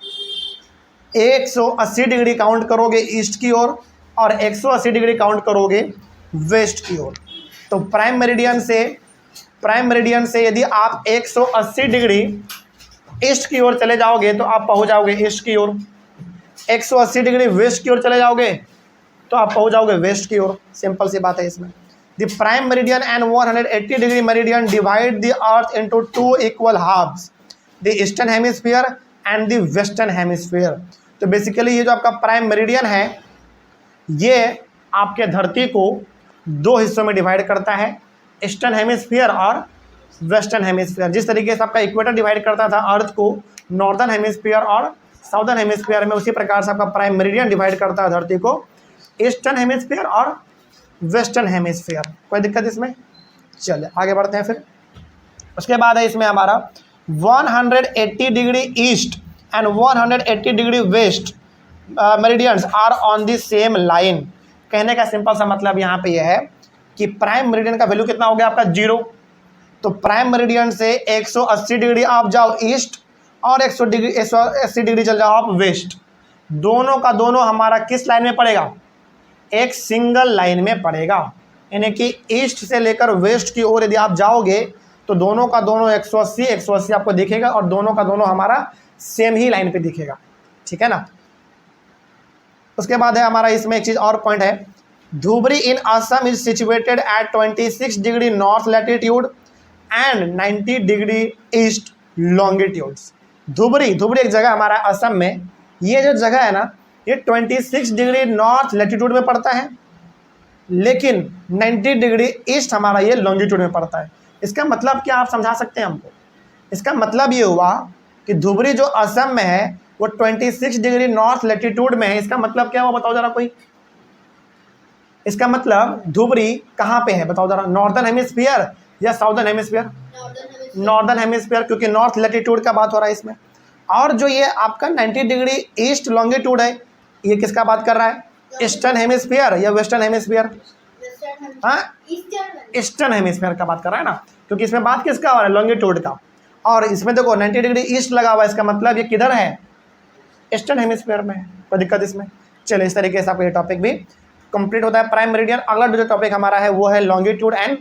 180 डिग्री काउंट करोगे ईस्ट की ओर और 180 डिग्री काउंट करोगे वेस्ट की ओर। तो प्राइम मेरिडियन से यदि आप 180 डिग्री ईस्ट की ओर चले जाओगे तो आप पहुंच जाओगे ईस्ट की ओर, 180 डिग्री वेस्ट की ओर चले जाओगे तो आप पहुंच जाओगे वेस्ट की ओर। सिंपल सी बात है इसमें। The prime meridian and 180 degree meridian divide the earth into 2 equal halves, the eastern hemisphere and the western hemisphere. तो बेसिकली ये जो आपका प्राइम मेरिडियन है ये आपके धरती को 2 हिस्सों में डिवाइड करता है, ईस्टर्न हेमिस्फीयर और वेस्टर्न हेमिस्फीयर। जिस तरीके से आपका इक्वेटर डिवाइड करता था अर्थ को नॉर्दर्न हेमिस्फीयर और साउदर्न हेमिस्फीयर में, उसी प्रकार से आपका प्राइम मेरिडियन डिवाइड करता है धरती को ईस्टर्न हेमिस्फीयर और वेस्टर्न हेमिस्फीयर। कोई दिक्कत इसमें? चलिए आगे बढ़ते हैं फिर। उसके बाद है इसमें हमारा 180 degree east and 180 degree west meridians are on the same line. कहने का सिंपल सा मतलब यहाँ पे यह है कि प्राइम मेरिडियन का वैल्यू कितना हो गया आपका 0। तो प्राइम मेरिडियन से 180 डिग्री आप जाओ ईस्ट और 180 डिग्री चल जाओ आप वेस्ट। दोनों का दोनों हमारा किस लाइन में पड़ेगा? एक सिंगल लाइन में पड़ेगा। यानी कि ईस्ट से लेकर वेस्ट की ओर यदि आप जाओगे तो दोनों का दोनों 180 आपको दिखेगा और दोनों का दोनों हमारा सेम ही लाइन पे दिखेगा। ठीक है ना। उसके बाद है हमारा इसमें एक चीज़ और पॉइंट है, Dhubri in Assam is situated at 26 degree north latitude and 90 degree east longitudes. Dhubri एक जगह हमारा असम में, ये जो जगह है ना ये 26 डिग्री नॉर्थ लैटिट्यूड में पड़ता है, लेकिन 90 डिग्री ईस्ट हमारा ये लॉन्गिट्यूड में पड़ता है। इसका मतलब क्या आप समझा सकते हैं हमको? इसका मतलब ये हुआ कि धुबरी जो असम में है वो 26 डिग्री नॉर्थ लैटिट्यूड में है। इसका मतलब क्या हुआ बताओ जरा कोई? इसका मतलब धुबरी कहाँ पे है बताओ जरा? नॉर्दर्न हेमिस्फीयर या साउदर्न हेमिस्फीयर? नॉर्दर्न हेमिस्फीयर, क्योंकि नॉर्थ लैटिट्यूड का बात हो रहा है इसमें। और जो ये आपका 90 डिग्री ईस्ट लॉन्गिट्यूड है ये किसका बात कर रहा है? ईस्टर्न हेमिस्फीयर या वेस्टर्न हेमिस्फीयर? हाँ, ईस्टर्न हेमिस्फीयर का बात कर रहा है ना, क्योंकि इसमें बात किसका हो रहा है? लॉन्गिट्यूड का। और इसमें देखो 90 डिग्री ईस्ट लगा हुआ है, इसका मतलब ये किधर है? ईस्टर्न हेमिस्फीयर में। कोई दिक्कत इसमें? चलिए इस तरीके से आपका ये टॉपिक भी कंप्लीट होता है प्राइम मेरिडियन। अगला जो टॉपिक हमारा है वो है लॉन्गिट्यूड एंड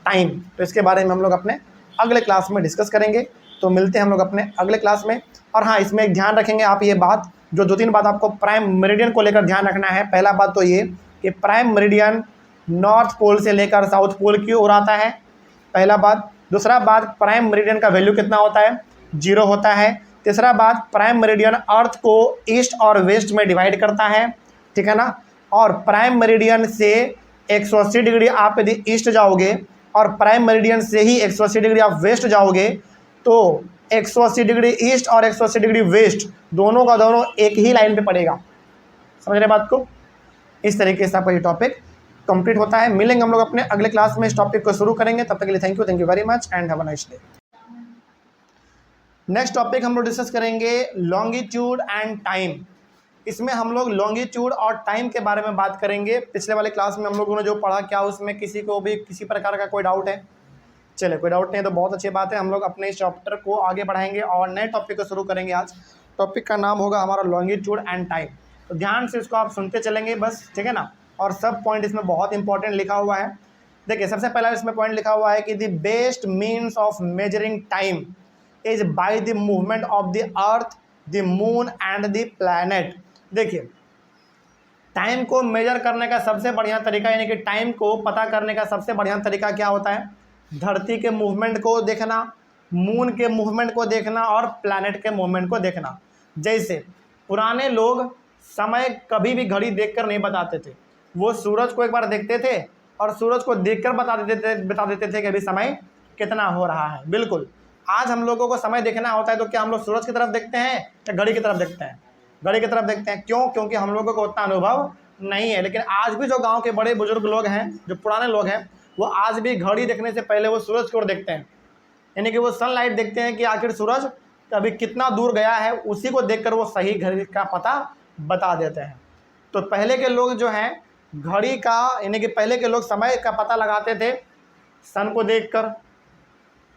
टाइम। तो इसके बारे में हम लोग अपने अगले क्लास में डिस्कस करेंगे। तो मिलते हैं हम लोग अपने अगले क्लास में। और हाँ, इसमें एक ध्यान रखेंगे आप ये बात, जो 2-3 बात आपको प्राइम मेरिडियन को लेकर ध्यान रखना है। पहला बात तो ये कि प्राइम मेरिडियन नॉर्थ पोल से लेकर साउथ पोल की ओर आता है, पहला बात। दूसरा बात, प्राइम मेरिडियन का वैल्यू कितना होता है? 0 होता है। तीसरा बात, प्राइम मेरिडियन अर्थ को ईस्ट और वेस्ट में डिवाइड करता है। ठीक है ना। और प्राइम मेरिडियन से 180 डिग्री आप यदि ईस्ट जाओगे और प्राइम मेरिडियन से ही 180 डिग्री आप वेस्ट जाओगे तो 180 डिग्री ईस्ट और 180 डिग्री वेस्ट दोनों का दोनों एक ही लाइन पे पड़ेगा। समझ रहे बात को? इस तरीके से आपका ये टॉपिक कंप्लीट होता है। मिलेंगे हम लोग अपने अगले क्लास में, इस टॉपिक को शुरू करेंगे। तब तक के लिए thank you very much and have a nice day. Next topic हम लोग डिस्कस करेंगे लॉन्गिट्यूड एंड टाइम। इसमें हम लोग लॉन्गिट्यूड और टाइम के बारे में बात करेंगे। पिछले वाले क्लास में हम लोगों ने जो पढ़ा, क्या उसमें किसी को भी किसी प्रकार का कोई डाउट है? चलिए कोई डाउट नहीं है तो बहुत अच्छी बात है। हम लोग अपने इस चैप्टर को आगे बढ़ाएंगे और नए टॉपिक को शुरू करेंगे आज। टॉपिक का नाम होगा हमारा लॉन्गिट्यूड एंड टाइम। तो ध्यान से इसको आप सुनते चलेंगे बस, ठीक है ना। और सब पॉइंट इसमें बहुत इंपॉर्टेंट लिखा हुआ है। देखिए सबसे पहला इसमें पॉइंट लिखा हुआ है कि the best means of measuring time is by the movement of the earth, the moon and the planet. देखिए टाइम को मेजर करने का सबसे बढ़िया तरीका, यानी कि टाइम को पता करने का सबसे बढ़िया तरीका क्या होता है? धरती के मूवमेंट को देखना, मून के मूवमेंट को देखना और प्लैनेट के मूवमेंट को देखना। जैसे पुराने लोग समय कभी भी घड़ी देखकर नहीं बताते थे, वो सूरज को एक बार देखते थे और सूरज को देखकर बता देते थे कि अभी समय कितना हो रहा है। बिल्कुल आज हम लोगों को समय देखना होता है तो क्या हम लोग सूरज की तरफ देखते हैं या घड़ी की तरफ देखते हैं? घड़ी की तरफ देखते हैं। क्यों? क्योंकि हम लोगों को उतना अनुभव नहीं है। लेकिन आज भी जो गांव के बड़े बुजुर्ग लोग हैं, जो पुराने लोग हैं, वो आज भी घड़ी देखने से पहले वो सूरज की ओर देखते हैं। यानी कि वो सनलाइट देखते हैं कि आखिर सूरज कभी कितना दूर गया है, उसी को देखकर वो सही घड़ी का पता बता देते हैं। तो पहले के लोग जो हैं घड़ी का, यानी कि पहले के लोग समय का पता लगाते थे सन को देखकर,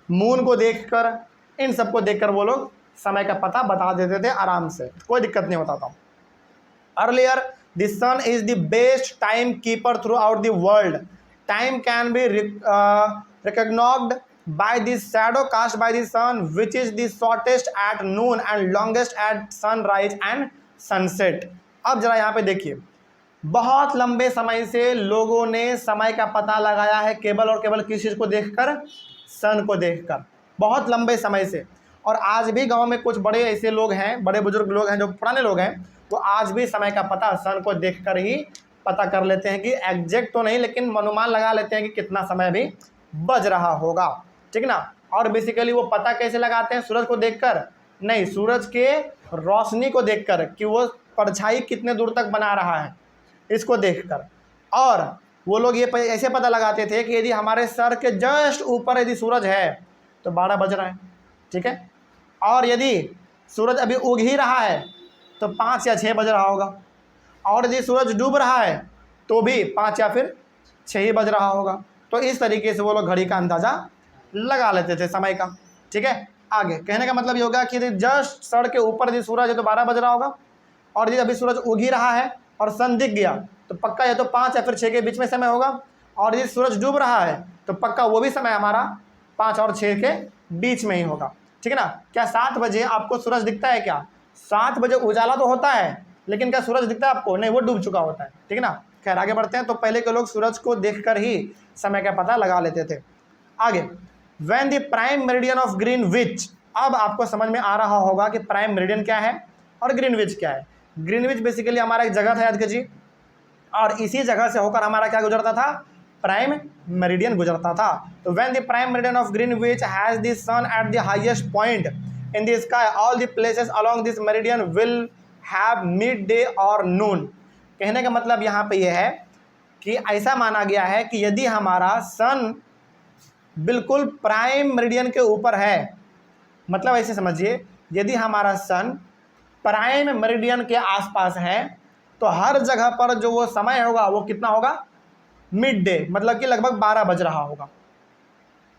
मून को देखकर, इन सब को देखकर वो लोग समय का पता बता देते थे आराम से, कोई दिक्कत नहीं होता था। Earlier the sun is the best time keeper throughout the world. Time can be recognised by the shadow cast by the sun, which is the shortest at noon and longest at sunrise and sunset। अब जरा यहाँ पे देखिए, बहुत लंबे समय से लोगों ने समय का पता लगाया है केवल और केवल किस चीज़ को देखकर? सन को देखकर, बहुत लंबे समय से। और आज भी गांव में कुछ बड़े ऐसे लोग हैं, बड़े बुजुर्ग लोग हैं, जो पुराने लोग हैं, वो आज भी समय का पता सन को देखकर ही पता कर लेते हैं कि एग्जैक्ट तो नहीं लेकिन अनुमान लगा लेते हैं कि कितना समय भी बज रहा होगा। ठीक ना। और बेसिकली वो पता कैसे लगाते हैं, सूरज को देखकर नहीं, सूरज के रोशनी को देखकर कि वो परछाई कितने दूर तक बना रहा है, इसको देखकर। और वो लोग ये ऐसे पता लगाते थे कि यदि हमारे सर के जस्ट ऊपर यदि सूरज है तो 12 बज रहा है, ठीक है। और यदि सूरज अभी उग ही रहा है तो 5 या 6 बज रहा होगा, और यदि सूरज डूब रहा है तो भी 5 या फिर 6 ही बज रहा होगा। तो इस तरीके से वो लोग घड़ी का अंदाज़ा लगा लेते थे समय का, ठीक है। आगे कहने का मतलब ये होगा कि यदि जस्ट सर के ऊपर यदि सूरज है तो 12 बज रहा होगा, और यदि अभी सूरज उग ही रहा है और सन दिख गया तो पक्का या तो 5 या फिर 6 के बीच में समय होगा, और यदि सूरज डूब रहा है तो पक्का वो भी समय हमारा 5 और 6 के बीच में ही होगा, ठीक है ना। क्या 7 बजे आपको सूरज दिखता है? क्या 7 बजे उजाला तो होता है, लेकिन क्या सूरज दिखता है आपको? नहीं, वो डूब चुका होता है, ठीक है ना। खैर आगे बढ़ते हैं। तो पहले के लोग सूरज को देखकर ही समय का पता लगा लेते थे। आगे, when the prime meridian of Greenwich, अब आपको समझ में आ रहा होगा कि प्राइम मेरिडियन क्या है और ग्रीनविच क्या है। ग्रीनविच बेसिकली हमारा एक जगह था, याद कीजिए, और इसी जगह से होकर हमारा क्या गुजरता था? प्राइम मेरिडियन गुजरता था। तो when the prime meridian of Greenwich has the sun at the highest point in the sky, all the places along this meridian will have midday और नून। कहने का मतलब यहाँ पे यह है कि ऐसा माना गया है कि यदि हमारा सन बिल्कुल प्राइम मेरिडियन के ऊपर है, मतलब ऐसे समझिए, यदि हमारा सन प्राइम मेरिडियन के आसपास है तो हर जगह पर जो वो समय होगा वो कितना होगा? मिड डे, मतलब कि लगभग 12 बज रहा होगा।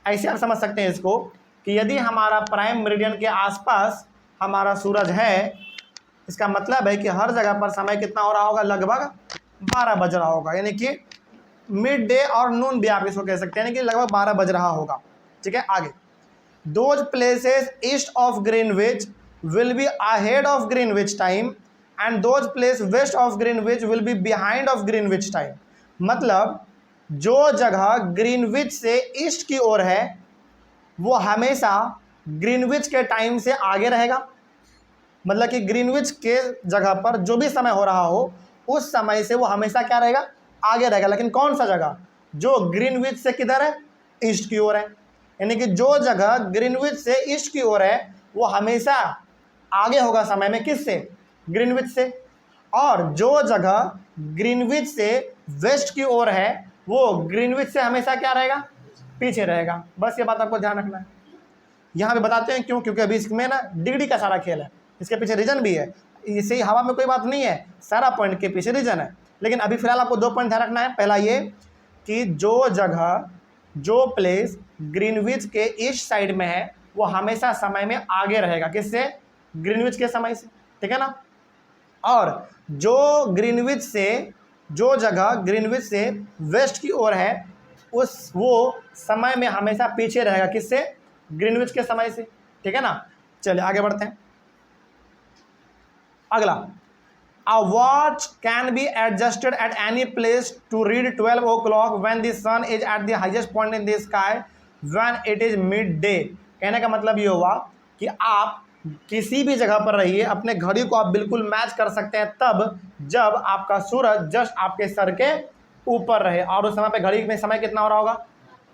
ऐसे आप समझ सकते हैं इसको कि यदि हमारा प्राइम मेरिडियन के आसपास हमारा सूरज है, इसका मतलब है कि हर जगह पर समय कितना हो रहा होगा? लगभग 12 बज रहा होगा, यानी कि मिड डे और नून भी आप इसको कह सकते हैं कि लगभग 12 बज रहा होगा, ठीक है। आगे, those places east of Greenwich will be ahead of Greenwich time and those place west of Greenwich will be behind of Greenwich time. मतलब जो जगह ग्रीनविच से ईस्ट की ओर है वो हमेशा ग्रीनविच के टाइम से आगे रहेगा, मतलब कि ग्रीनविच के जगह पर जो भी समय हो रहा हो उस समय से वो हमेशा क्या रहेगा? आगे रहेगा। लेकिन कौन सा जगह? जो ग्रीनविच से किधर है? ईस्ट की ओर है। यानी कि जो जगह ग्रीनविच से ईस्ट की ओर है वो हमेशा आगे होगा समय में, किससे? ग्रीनविच से। और जो जगह ग्रीनविच से वेस्ट की ओर है वो ग्रीनविच से हमेशा क्या रहेगा? पीछे रहेगा। बस ये बात आपको ध्यान रखना है। यहाँ पे बताते हैं क्यों, क्योंकि अभी इसमें ना डिग्री का सारा खेल है, इसके पीछे रीजन भी है। इसे हवा में कोई बात नहीं है, सारा पॉइंट के पीछे रीजन है। लेकिन अभी फिलहाल आपको 2 पॉइंट ध्यान रखना है। पहला ये कि जो जगह, जो प्लेस ग्रीनविच के ईस्ट साइड में है वो हमेशा समय में आगे रहेगा, किससे? ग्रीनविच के समय से, ठीक है ना। और जो ग्रीनविच से, जो जगह ग्रीनविच से वेस्ट की ओर है वो समय में हमेशा पीछे रहेगा, किससे? ग्रीनविच के समय से, ठीक है ना। चलिए आगे बढ़ते हैं। अगला, a watch can be adjusted at any place to read 12 o'clock when the sun is at the highest point in the sky when it is midday। कहने का मतलब ये हुआ कि आप किसी भी जगह पर रहिए, अपने घड़ी को आप बिल्कुल मैच कर सकते हैं तब जब आपका सूरज जस्ट आपके सर के ऊपर रहे, और उस समय पे घड़ी में समय कितना हो रहा होगा?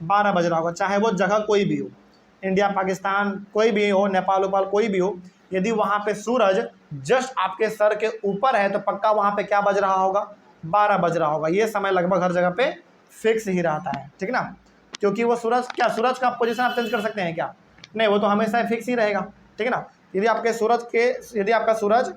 12 बज रहा होगा। चाहे वो जगह कोई भी हो, इंडिया, पाकिस्तान, कोई भी हो, नेपाल उपाल कोई भी हो, यदि वहाँ पे सूरज जस्ट आपके सर के ऊपर है तो पक्का वहाँ पे क्या बज रहा होगा? 12 बज रहा होगा। ये समय लगभग हर जगह पे फिक्स ही रहता है, ठीक ना। क्योंकि वो सूरज, क्या सूरज का पोजीशन आप चेंज कर सकते हैं क्या? नहीं, वो तो हमेशा फिक्स ही रहेगा, ठीक है ना। यदि आपके सूरज के, यदि आपका सूरज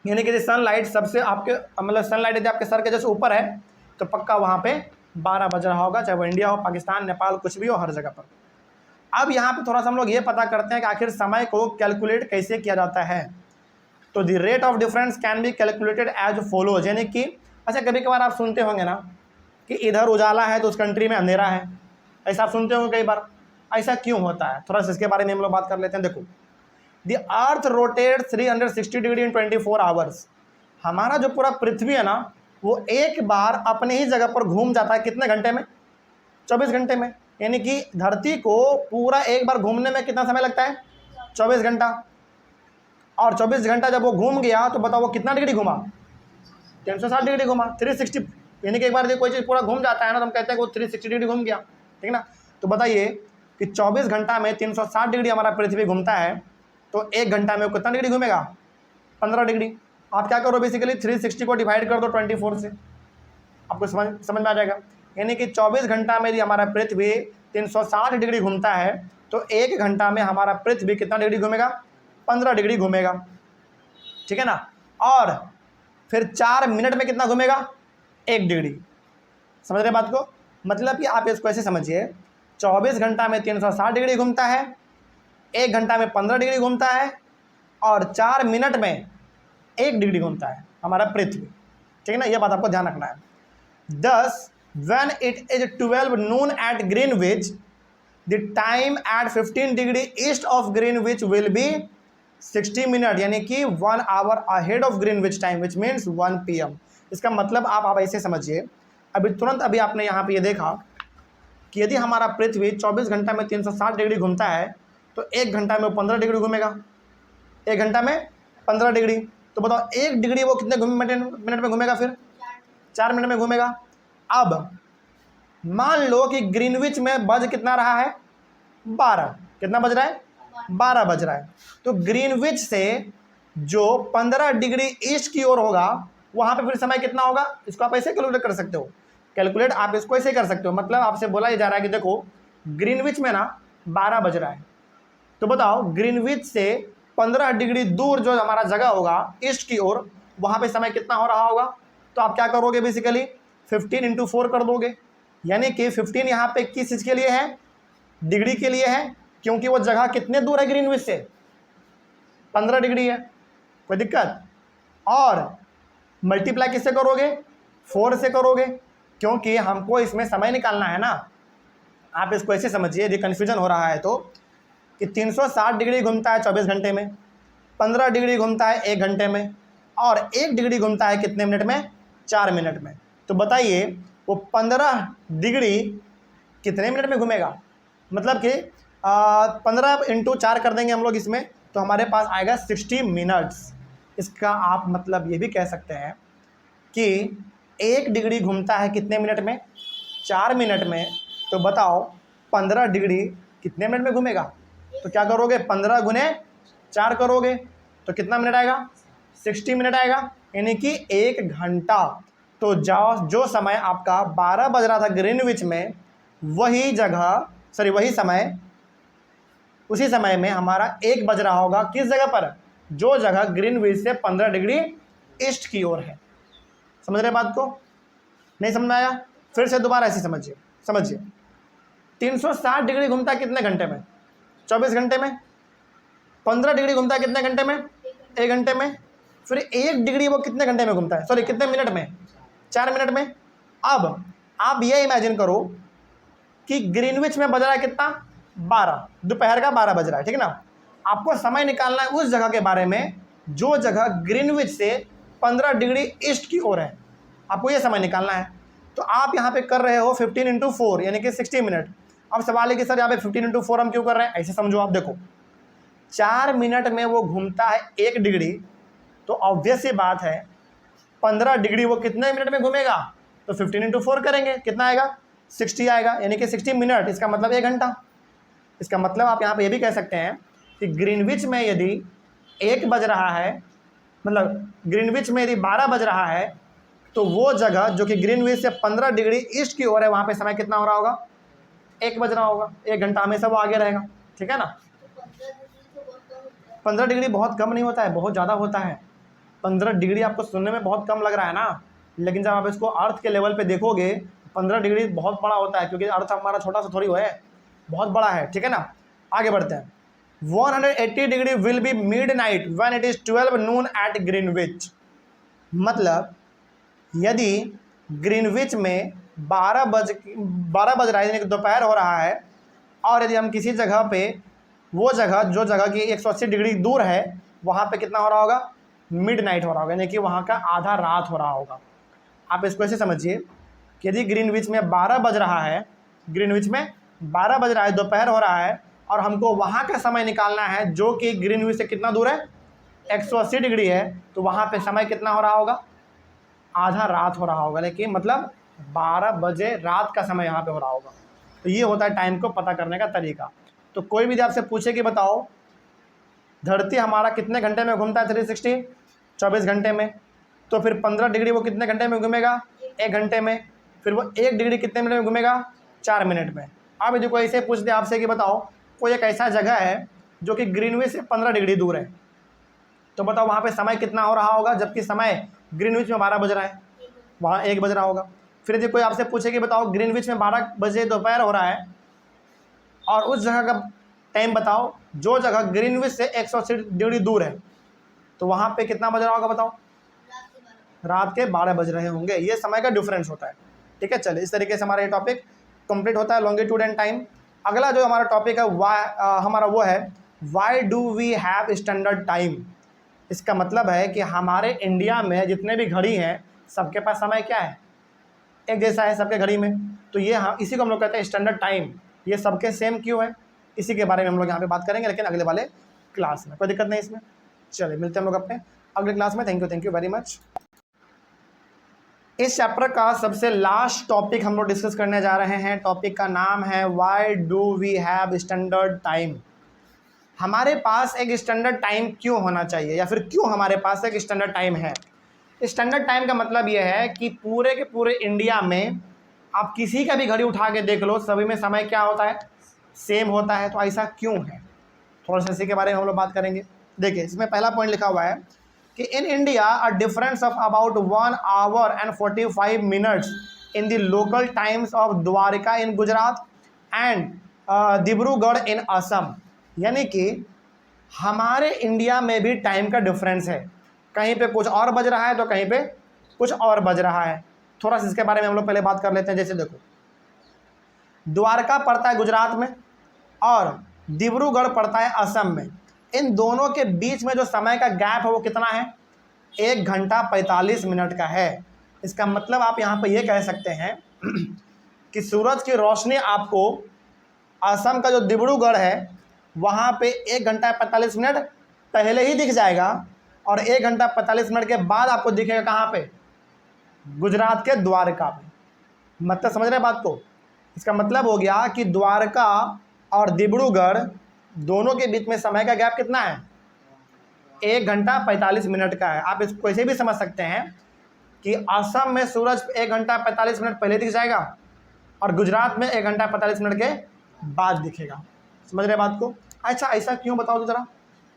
यानी कि सनलाइट सबसे आपके, मतलब सनलाइट यदि आपके सर के जैसे ऊपर है तो पक्का वहाँ पे 12 बज रहा होगा, चाहे वो इंडिया हो, पाकिस्तान, नेपाल, कुछ भी हो, हर जगह पर। अब यहाँ पे थोड़ा सा हम लोग ये पता करते हैं कि आखिर समय को कैलकुलेट कैसे किया जाता है। तो the rate of difference can be calculated as follows, यानी कि अच्छा कभी कभार आप सुनते होंगे ना कि इधर उजाला है तो उस कंट्री में अंधेरा है, ऐसा आप सुनते होंगे कई बार। ऐसा क्यों होता है, थोड़ा सा इसके बारे में हम लोग बात कर लेते हैं। देखो, the earth rotate 360 degree in 24 hours. हमारा जो पूरा पृथ्वी है ना वो एक बार अपने ही जगह पर घूम जाता है, कितने घंटे में? 24 घंटे में। यानी कि धरती को पूरा एक बार घूमने में कितना समय लगता है? 24 घंटा। और 24 घंटा जब वो घूम गया तो बताओ वो कितना डिग्री घुमा? 360 डिग्री घुमा, 360। यानी कि एक बार कोई चीज़ पूरा घूम जाता है ना तो हम कहते हैं कि वो 360 डिग्री घूम गया, ठीक ना। तो बताइए कि 24 घंटा में 360 डिग्री हमारा पृथ्वी घूमता है, तो 1 घंटा में वो कितना डिग्री घूमेगा? 15 डिग्री। आप क्या करो, बेसिकली 360 को डिवाइड कर दो 24 से, आपको समझ में आ जाएगा। यानी कि 24 घंटा में यदि हमारा पृथ्वी 360 डिग्री घूमता है, तो 1 घंटा में हमारा पृथ्वी कितना डिग्री घूमेगा? 15 डिग्री घूमेगा, ठीक है ना। और फिर 4 मिनट में कितना घूमेगा? 1 डिग्री। समझ रहे बात को? मतलब कि आप इसको ऐसे समझिए, 24 घंटा में 360 डिग्री घूमता है, 1 घंटा में 15 डिग्री घूमता है, और 4 मिनट में 1 डिग्री घूमता है हमारा पृथ्वी, ठीक है ना। यह बात आपको ध्यान रखना है। Thus, when it is 12 noon at Greenwich, the time at 15 degree east of Greenwich will be 60 minute, यानी कि 1 hour ahead of Greenwich time, which means 1 PM। इसका मतलब आप ऐसे समझिए, अभी आपने यहाँ पे ये देखा कि यदि हमारा पृथ्वी 24 घंटा में 360 डिग्री घूमता है, तो 1 घंटा में 15 डिग्री घूमेगा, 1 घंटा में 15 डिग्री। तो बताओ 1 डिग्री वो कितने मिनट में घूमेगा? फिर 4 मिनट में घूमेगा। अब मान लो कि ग्रीनविच में बज कितना रहा है? 12। कितना बज रहा है? 12 बज रहा है। तो ग्रीनविच से जो 15 डिग्री ईस्ट की ओर होगा, वहां पे फिर समय कितना होगा? इसको आप ऐसे कैलकुलेट कर सकते हो। कैलकुलेट आप इसको ऐसे कर सकते हो, मतलब आपसे बोला जा रहा है कि देखो ग्रीनविच में ना 12 बज रहा है, तो बताओ ग्रीनविच से 15 डिग्री दूर जो हमारा जगह होगा ईस्ट की ओर, वहां पे समय कितना हो रहा होगा? तो आप क्या करोगे, बेसिकली 15 × 4 कर दोगे, यानी कि 15 यहाँ पे किस चीज़ के लिए है? डिग्री के लिए है, क्योंकि वो जगह कितने दूर है ग्रीनविच से? 15 डिग्री है। कोई दिक्कत? और मल्टीप्लाई किससे करोगे? 4 से करोगे, क्योंकि हमको इसमें समय निकालना है ना। आप इसको ऐसे समझिए, यदि कन्फ्यूजन हो रहा है तो, कि 360 डिग्री घूमता है 24 घंटे में, 15 डिग्री घूमता है 1 घंटे में, और 1 डिग्री घूमता है कितने मिनट में? 4 मिनट में। तो बताइए वो 15 डिग्री कितने मिनट में घूमेगा? मतलब कि 15 × 4 कर देंगे हम लोग इसमें, तो हमारे पास आएगा 60 मिनट्स। इसका आप मतलब ये भी कह सकते हैं कि 1 डिग्री घूमता है कितने मिनट में? 4 मिनट में। तो बताओ 15 डिग्री कितने मिनट में घूमेगा? तो क्या करोगे, 15 × 4 करोगे तो कितना मिनट आएगा? 60 मिनट आएगा, यानी कि 1 घंटा। तो जो समय आपका 12 बज रहा था ग्रीनविच में, उसी समय में हमारा 1 बज रहा होगा किस जगह पर? जो जगह ग्रीनविच से 15 डिग्री ईस्ट की ओर है। समझ रहे बात को? नहीं समझ में आया? फिर से दोबारा ऐसे समझिए 360 डिग्री घूमता है कितने घंटे में? 24 घंटे में। 15 डिग्री घूमता है कितने घंटे में? 1 घंटे में। फिर 1 डिग्री वो कितने घंटे में घूमता है? सॉरी, कितने मिनट में? 4 मिनट में। अब आप ये इमेजिन करो कि ग्रीनविच में बज रहा है कितना? 12, दोपहर का 12 बज रहा है, ठीक है ना। आपको समय निकालना है उस जगह के बारे में जो जगह ग्रीनविच से 15 डिग्री ईस्ट की ओर है, आपको ये समय निकालना है। तो आप यहाँ पे कर रहे हो 15 × 4 यानी कि 60 मिनट। अब सवाल है कि सर यहाँ पे 15 × 4 हम क्यों कर रहे हैं? ऐसे समझो आप, देखो 4 मिनट में वो घूमता है 1 डिग्री, तो ऑब्वियस सी बात है 15 डिग्री वो कितने मिनट में घूमेगा? तो 15 × 4 करेंगे, कितना आएगा? 60 आएगा, यानी कि 60 मिनट। इसका मतलब 1 घंटा। इसका मतलब आप यहाँ पे ये भी कह सकते हैं कि ग्रीनविच में यदि 1 बज रहा है, मतलब ग्रीनविच में यदि 12 बज रहा है, तो वो जगह जो कि ग्रीनविच से 15 डिग्री ईस्ट की ओर है, वहाँ पे समय कितना हो रहा होगा? 1 बज रहा होगा। 1 घंटा हमेशा वो आगे रहेगा, ठीक है ना। 15 डिग्री बहुत कम नहीं होता है, बहुत ज़्यादा होता है। 15 डिग्री आपको सुनने में बहुत कम लग रहा है ना, लेकिन जब आप इसको अर्थ के लेवल पे देखोगे 15 डिग्री बहुत बड़ा होता है, क्योंकि अर्थ हमारा छोटा सा थोड़ी है, बहुत बड़ा है, ठीक है ना। आगे बढ़ते हैं। 180 degree will be midnight when it is 12 noon at Greenwich. मतलब यदि ग्रीनविच में 12 बज रहा है, यानी कि दोपहर हो रहा है, और यदि हम किसी जगह पे, वो जगह जो जगह की 180 डिग्री दूर है, वहाँ पे कितना हो रहा होगा? मिडनाइट हो रहा होगा, यानी कि वहाँ का आधा रात हो रहा होगा। आप इसको ऐसे समझिए कि यदि ग्रीनविच में 12 बज रहा है, दोपहर हो रहा है, और हमको वहाँ का समय निकालना है जो कि ग्रीनविच से कितना दूर है? 180 डिग्री है, तो वहाँ पे समय कितना हो रहा होगा? आधा रात हो रहा होगा, लेकिन मतलब 12 बजे रात का समय यहाँ पे हो रहा होगा। तो ये होता है टाइम को पता करने का तरीका। तो कोई भी आपसे पूछे कि बताओ धरती हमारा कितने घंटे में घूमता है 360, 24 घंटे में, तो फिर 15 डिग्री वो कितने घंटे में घूमेगा, 1 घंटे में, फिर वो 1 डिग्री कितने मिनट में घूमेगा, 4 मिनट में। अब यदि कोई ऐसे पूछ दे आपसे कि बताओ कोई एक ऐसा जगह है जो कि ग्रीनविच से 15 डिग्री दूर है, तो बताओ वहाँ पे समय कितना हो रहा होगा, जबकि समय ग्रीनविच में 12 बज रहा है, वहाँ 1 बज रहा होगा। फिर यदि कोई आपसे पूछे कि बताओ ग्रीनविच में 12 बजे दोपहर हो रहा है और उस जगह का टाइम बताओ जो जगह ग्रीनविच से 180 डिग्री दूर है, तो वहाँ पे कितना बज रहा होगा बताओ, रात के 12 बज रहे होंगे। ये समय का डिफरेंस होता है। ठीक है, चलिए इस तरीके से हमारा ये टॉपिक कंप्लीट होता है, लॉन्गिट्यूड एंड टाइम। अगला जो हमारा टॉपिक है हमारा वो है why do we have standard time. इसका मतलब है कि हमारे इंडिया में जितने भी घड़ी हैं सबके पास समय क्या है, एक जैसा है सबके घड़ी में। तो ये इसी को हम लोग कहते हैं स्टैंडर्ड टाइम। ये सबके सेम क्यों है, इसी के बारे में हम लोग यहाँ पे बात करेंगे, लेकिन अगले वाले क्लास में। कोई दिक्कत नहीं इसमें। चलिए मिलते हैं हम लोग अपने अगले क्लास में। Thank you very much. इस चैप्टर का सबसे लास्ट टॉपिक हम लोग डिस्कस करने जा रहे हैं। टॉपिक का नाम है why do we have standard time. हमारे पास एक स्टैंडर्ड टाइम क्यों होना चाहिए, या फिर क्यों हमारे पास एक स्टैंडर्ड टाइम है। स्टैंडर्ड टाइम का मतलब यह है कि पूरे के पूरे इंडिया में आप किसी का भी घड़ी उठा के देख लो, सभी में समय क्या होता है, सेम होता है। तो ऐसा क्यों है, थोड़ा सा इसी के बारे में हम लोग बात करेंगे। देखिए इसमें पहला पॉइंट लिखा हुआ है कि in India a difference of about 1 hour and 45 minutes in the local times of Dwarka in Gujarat and Dibrugarh in Assam. यानी कि हमारे इंडिया में भी टाइम का डिफरेंस है, कहीं पे कुछ और बज रहा है तो कहीं पे कुछ और बज रहा है। थोड़ा सा इसके बारे में हम लोग पहले बात कर लेते हैं। जैसे देखो द्वारका पड़ता है गुजरात में और डिब्रूगढ़ पड़ता है असम में। इन दोनों के बीच में जो समय का गैप है वो कितना है, 1 घंटा 45 मिनट का है। इसका मतलब आप यहाँ पे ये कह सकते हैं कि सूरज की रोशनी आपको असम का जो डिब्रूगढ़ है वहाँ पे 1 घंटा 45 मिनट पहले ही दिख जाएगा और 1 घंटा 45 मिनट के बाद आपको दिखेगा कहाँ पे, गुजरात के द्वारका में। मतलब समझ रहे हैं बात को। इसका मतलब हो गया कि द्वारका और डिब्रूगढ़ दोनों के बीच में समय का गैप कितना है, 1 घंटा 45 मिनट का है। आप इसको ऐसे भी समझ सकते हैं कि असम में सूरज 1 घंटा 45 मिनट पहले दिख जाएगा और गुजरात में 1 घंटा 45 मिनट के बाद दिखेगा। समझ रहे बात को। अच्छा ऐसा क्यों बताओ तो जरा।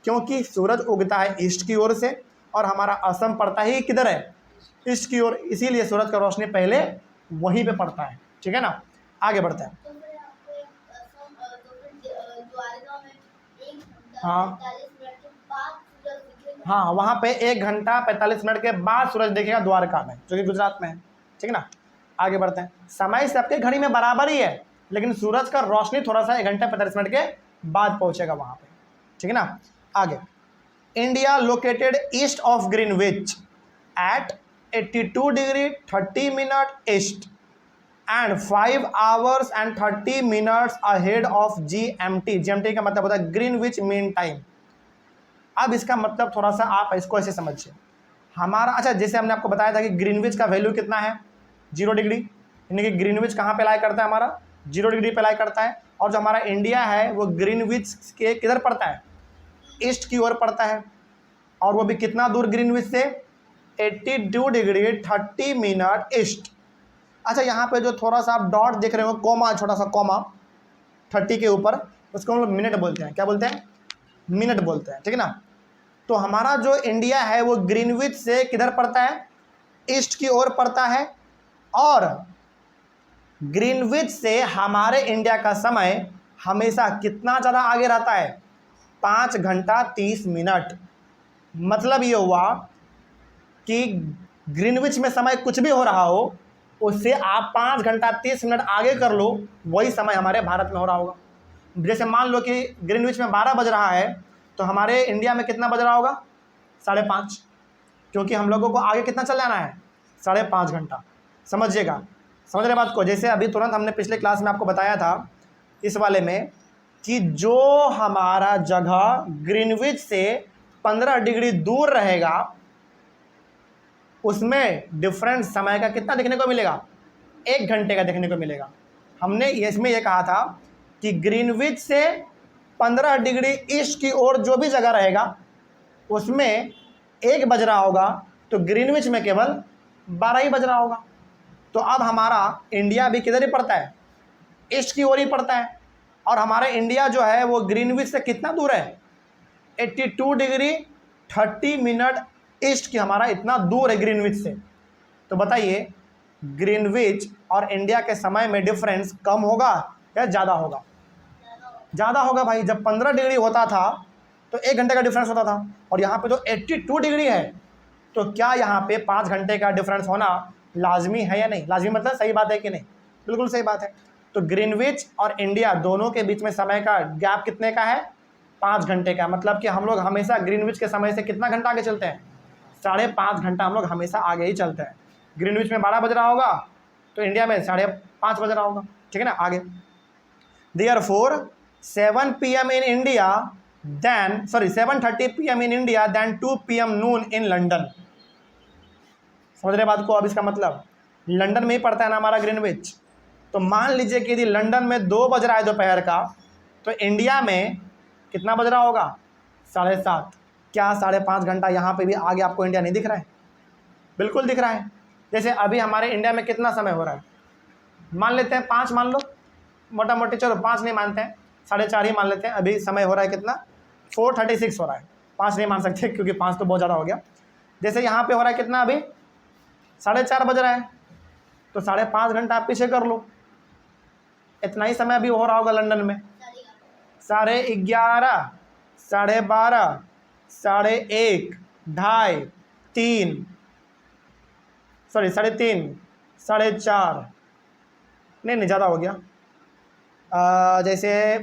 क्योंकि सूरज उगता है ईस्ट की ओर से और हमारा असम पड़ता ही किधर है, ईस्ट की ओर, इसीलिए सूरज का रोशनी पहले वहीं पे पड़ता है। ठीक है ना, आगे बढ़ते हैं। हाँ हाँ, वहाँ पे 1 घंटा 45 मिनट के बाद सूरज दिखेगा द्वारका में, जो कि गुजरात में है। ठीक है ना, आगे बढ़ते हैं। समय सबके घड़ी में बराबर ही है, लेकिन सूरज का रोशनी थोड़ा सा 1 घंटा 45 मिनट के बाद पहुंचेगा वहाँ पे। ठीक है ना, आगे। India located east of Greenwich at 82 degree 30 minute east and 5 hours and 30 minutes ahead of GMT। GMT का मतलब होता है ग्रीनविच मीन टाइम। अब इसका मतलब थोड़ा सा आप इसको ऐसे समझिए। हमारा अच्छा, जैसे हमने आपको बताया था कि ग्रीनविच का वैल्यू कितना है, 0 डिग्री, यानी कि ग्रीनविच कहाँ पे लाई करता है, हमारा 0 डिग्री पे लाई करता है। और जो हमारा इंडिया है वो ग्रीनविच के किधर पड़ता है, ईस्ट की ओर पड़ता है। और वो भी कितना दूर ग्रीनविच से, 82 डिग्री 30 मिनट ईस्ट। अच्छा, यहाँ पे जो थोड़ा सा आप डॉट देख रहे हो, कॉमा, छोटा सा कॉमा 30 के ऊपर, उसको हम लोग मिनट बोलते हैं। क्या बोलते हैं, मिनट बोलते हैं। ठीक है ना। तो हमारा जो इंडिया है वो ग्रीनविच से किधर पड़ता है, ईस्ट की ओर पड़ता है। और ग्रीनविच से हमारे इंडिया का समय हमेशा कितना ज़्यादा आगे रहता है, 5 घंटा 30 मिनट। मतलब ये हुआ कि ग्रीनविच में समय कुछ भी हो रहा हो उससे आप 5 घंटा 30 मिनट आगे कर लो, वही समय हमारे भारत में हो रहा होगा। जैसे मान लो कि ग्रीनविच में 12 बज रहा है तो हमारे इंडिया में कितना बज रहा होगा, 5:30, क्योंकि हम लोगों को आगे कितना चल जाना है, 5.5 घंटा। समझिएगा, समझ रहे बात को। जैसे अभी तुरंत हमने पिछले क्लास में आपको बताया था इस वाले में कि जो हमारा जगह ग्रीनविच से 15 डिग्री दूर रहेगा उसमें डिफरेंस समय का कितना देखने को मिलेगा, 1 घंटे का देखने को मिलेगा। हमने इसमें ये कहा था कि ग्रीनविच से 15 डिग्री ईस्ट की ओर जो भी जगह रहेगा उसमें 1 बज रहा होगा, तो ग्रीनविच में केवल 12 ही बज रहा होगा। तो अब हमारा इंडिया भी किधर ही पड़ता है, ईस्ट की ओर ही पड़ता है, और हमारा इंडिया जो है वो ग्रीनविच से कितना दूर है, 82 डिग्री 30 मिनट ईस्ट की, हमारा इतना दूर है ग्रीनविच से। तो बताइए ग्रीनविच और इंडिया के समय में डिफरेंस कम होगा या ज़्यादा होगा? ज़्यादा होगा भाई। जब 15 डिग्री होता था तो 1 घंटे का डिफरेंस होता था, और यहाँ पे जो 82 डिग्री है, तो क्या यहाँ पे 5 घंटे का डिफरेंस होना लाजमी है या नहीं? लाजमी मतलब सही बात है कि नहीं? बिल्कुल सही बात है। तो ग्रीनविच और इंडिया दोनों के बीच में समय का गैप कितने का है? 5 घंटे का। मतलब कि हम लोग हमेशा ग्रीनविच के समय से कितना घंटा आगे चलते हैं? 5.5 घंटा हम लोग हमेशा आगे ही चलते हैं। ग्रीनविच में 12 बज रहा होगा तो इंडिया में 5:30 बज रहा होगा, ठीक है ना। आगे Therefore 7 PM in India then 7:30 PM in India then 2 PM noon in London। समझ रहे बात को? अब इसका मतलब लंदन में ही पड़ता है ना हमारा ग्रीनविच, तो मान लीजिए कि यदि लंदन में 2 बज रहा है दोपहर का, तो इंडिया में कितना बज रहा होगा? 7:30। क्या 5.5 घंटा यहाँ पे भी आगे आपको इंडिया नहीं दिख रहा है? बिल्कुल दिख रहा है। जैसे अभी हमारे इंडिया में कितना समय हो रहा है, मान लेते हैं 5 मान लो, मोटा मोटी, चलो 5 नहीं मानते हैं, 4:30 ही मान लेते हैं। अभी समय हो रहा है कितना? 4:36 हो रहा है। 5 नहीं मान सकते क्योंकि 5 तो बहुत ज़्यादा हो गया। जैसे यहाँ पे हो रहा है कितना, अभी 4:30 बज रहा है, तो 5.5 घंटा आप पीछे कर लो, इतना ही समय अभी हो रहा होगा लंदन में। 11:30, 12:30, 1:30, 2:30, 3, 3:30, 4:30, नहीं ज़्यादा हो गया। जैसे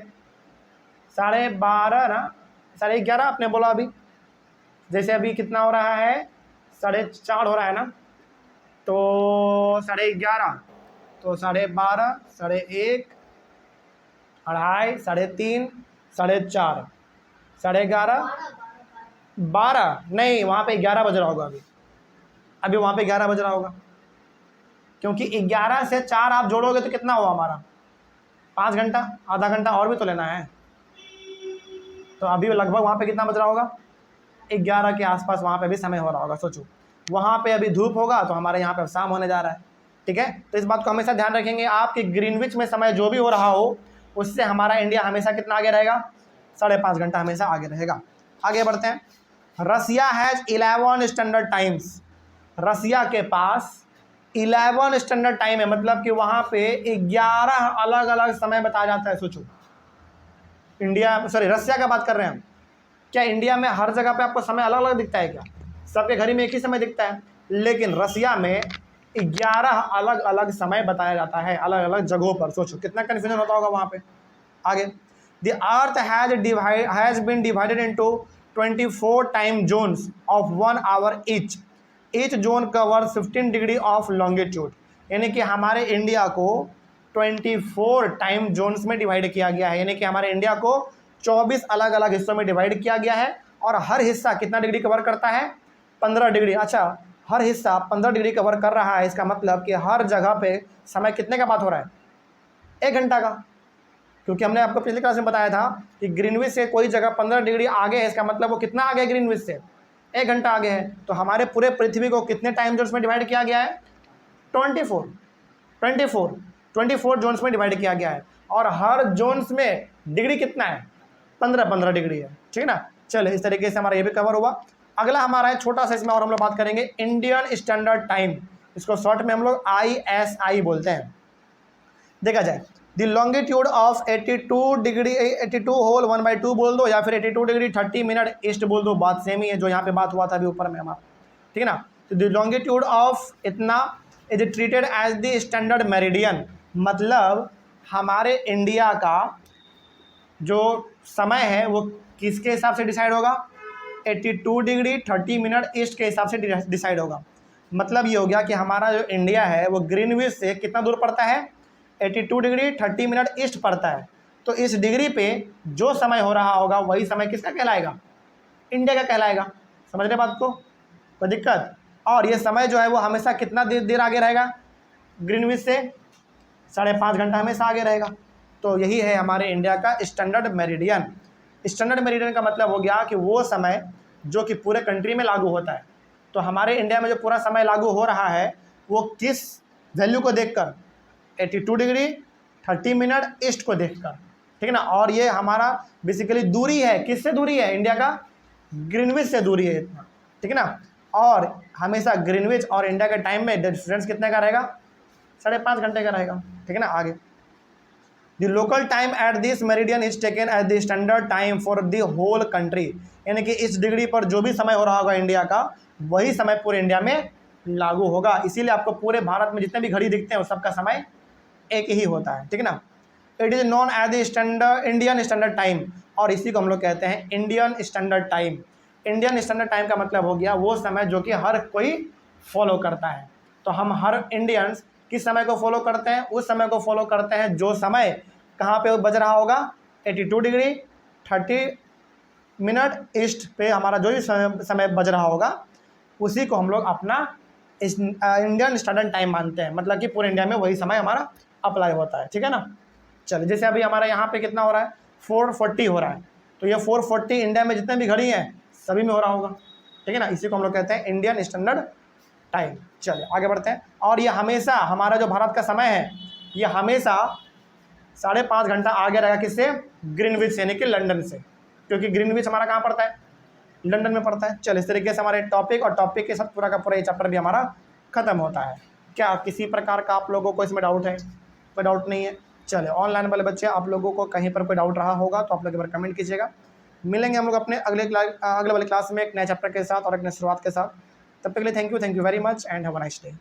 12:30 ना, 11:30 आपने बोला अभी। जैसे अभी कितना हो रहा है, 4:30 हो रहा है ना, तो 11:30, तो 12:30, 1:30, 2:30, 3:30, 4:30, 11:30, 12 नहीं, वहाँ पे 11 बज रहा होगा अभी वहाँ पे 11 बज रहा होगा, क्योंकि 11 से 4 आप जोड़ोगे तो कितना हुआ हमारा? 5 घंटा, आधा घंटा और भी तो लेना है। तो अभी लगभग वहाँ पे कितना बज रहा होगा? 11 के आसपास वहाँ पे भी समय हो रहा होगा। सोचो वहाँ पे अभी धूप होगा तो हमारे यहाँ पे शाम होने जा रहा है, ठीक है। तो इस बात को हमेशा ध्यान रखेंगे आप कि ग्रीनविच में समय जो भी हो रहा हो उससे हमारा इंडिया हमेशा कितना आगे रहेगा? 5.5 घंटा हमेशा आगे रहेगा। आगे बढ़ते हैं। रसिया हैज़ 11 स्टैंडर्ड टाइम्स। रसिया के पास 11 स्टैंडर्ड टाइम है, मतलब कि वहाँ पे 11 अलग अलग समय बताया जाता है। सोचो रसिया का बात कर रहे हैं हम। क्या इंडिया में हर जगह पे आपको समय अलग अलग दिखता है क्या? सबके घर में एक ही समय दिखता है, लेकिन रसिया में 11 अलग अलग समय बताया जाता है, अलग अलग जगहों पर। सोचो कितना कन्फ्यूजन होता होगा वहाँ पे। आगे, the earth has been divided into 24 time zones of 1 hour each zone cover 15 degree of longitude. यानी कि हमारे इंडिया को 24 टाइम जोन्स में डिवाइड किया गया है, यानी कि हमारे इंडिया को 24 अलग अलग हिस्सों में डिवाइड किया गया है, और हर हिस्सा कितना डिग्री कवर करता है? 15 डिग्री। अच्छा, हर हिस्सा 15 डिग्री कवर कर रहा है, इसका मतलब कि हर जगह पे समय कितने का बात हो रहा है? 1 घंटा का। क्योंकि हमने आपको पिछले क्लास में बताया था कि ग्रीनविच से कोई जगह 15 डिग्री आगे है, इसका मतलब वो कितना आगे है ग्रीनविच से? 1 घंटा आगे है। तो हमारे पूरे पृथ्वी को कितने टाइम जोन्स में डिवाइड किया गया है? 24 जोन्स में डिवाइड किया गया है, और हर जोन्स में डिग्री कितना है? 15 डिग्री है, ठीक है ना। चलिए, इस तरीके से हमारा ये भी कवर हुआ। अगला हमारा है छोटा सा, इसमें और हम लोग बात करेंगे इंडियन स्टैंडर्ड टाइम। इसको शॉर्ट में हम लोग ISI बोलते हैं। देखा जाए, the longitude of 82 degree 82 whole 1/2 बोल दो, या फिर 82 डिग्री 30 मिनट ईस्ट बोल दो, बात सेम ही है जो यहाँ पे बात हुआ था अभी ऊपर में हमारा, ठीक है ना। तो द लॉन्गिट्यूड ऑफ इतना is treated as the standard meridian. मतलब हमारे इंडिया का जो समय है वो किसके हिसाब से डिसाइड होगा? 82 डिग्री 30 मिनट ईस्ट के हिसाब से डिसाइड होगा। मतलब ये हो गया कि हमारा जो इंडिया है वो ग्रीनविच से कितना दूर पड़ता है? 82 डिग्री 30 मिनट ईस्ट पड़ता है। तो इस डिग्री पे जो समय हो रहा होगा वही समय किसका कहलाएगा? इंडिया का कहलाएगा। समझ रहे बात को? कोई दिक्कत? और ये समय जो है वो हमेशा कितना देर आगे रहेगा ग्रीनविच से? 5.5 घंटा हमेशा आगे रहेगा। तो यही है हमारे इंडिया का स्टैंडर्ड मेरिडियन। स्टैंडर्ड मेरिडियन का मतलब हो गया कि वो समय जो कि पूरे कंट्री में लागू होता है। तो हमारे इंडिया में जो पूरा समय लागू हो रहा है वो किस वैल्यू को देखकर, 82 डिग्री 30 मिनट ईस्ट को देखकर, ठीक है ना। और ये हमारा बेसिकली दूरी है, किससे दूरी है, इंडिया का ग्रीनविच से दूरी है इतना, ठीक है ना। और हमेशा ग्रीनविच और इंडिया के टाइम में डिफरेंस कितने का रहेगा, 5.5 घंटे का रहेगा, ठीक है ना। आगे the local time at this meridian is taken as the standard time for the whole country, यानी कि इस डिग्री पर जो भी समय हो रहा होगा इंडिया का, वही समय पूरे इंडिया में लागू होगा। इसीलिए आपको पूरे भारत में जितने भी घड़ी दिखते हैं उस सबका समय एक ही होता है, ठीक है ना। It is known as the standard Indian standard time, और इसी को हम लोग कहते हैं Indian standard time. Indian standard time का मतलब हो गया वो समय जो कि हर कोई फॉलो करता है। तो हम हर इंडियंस किस समय को फॉलो करते हैं, उस समय को फॉलो करते हैं जो समय कहाँ पे बज रहा होगा, 82 डिग्री 30 मिनट ईस्ट पे हमारा जो भी समय बज रहा होगा उसी को हम लोग अपना इंडियन स्टैंडर्ड टाइम मानते हैं। मतलब कि पूरे इंडिया में वही समय हमारा अप्लाई होता है, ठीक है ना। चलिए, जैसे अभी हमारा यहाँ पे कितना हो रहा है, 4:40 हो रहा है। तो ये 4:40 इंडिया में जितने भी घड़ी हैं सभी में हो रहा होगा, ठीक है ना। इसी को हम लोग कहते हैं इंडियन स्टैंडर्ड टाइम। चलिए आगे बढ़ते हैं। और ये हमेशा हमारा जो भारत का समय है ये हमेशा 5.5 घंटा आगे रहेगा, किससे, ग्रीनविच यानी कि लंदन से, क्योंकि ग्रीनविच हमारा कहाँ पड़ता है, लंदन में पड़ता है। चलिए, इस तरीके से हमारे टॉपिक और टॉपिक के साथ पूरा का पूरा ये चैप्टर भी हमारा खत्म होता है। क्या किसी प्रकार का आप लोगों को इसमें डाउट है? कोई डाउट नहीं है। चलिए, ऑनलाइन वाले बच्चे आप लोगों को कहीं पर कोई डाउट रहा होगा तो आप लोग एक बार कमेंट कीजिएगा। मिलेंगे हम लोग अपने अगले वाले क्लास में एक नए चैप्टर के साथ और एक नई शुरुआत के साथ। तब तक के लिए thank you very much and have a nice day.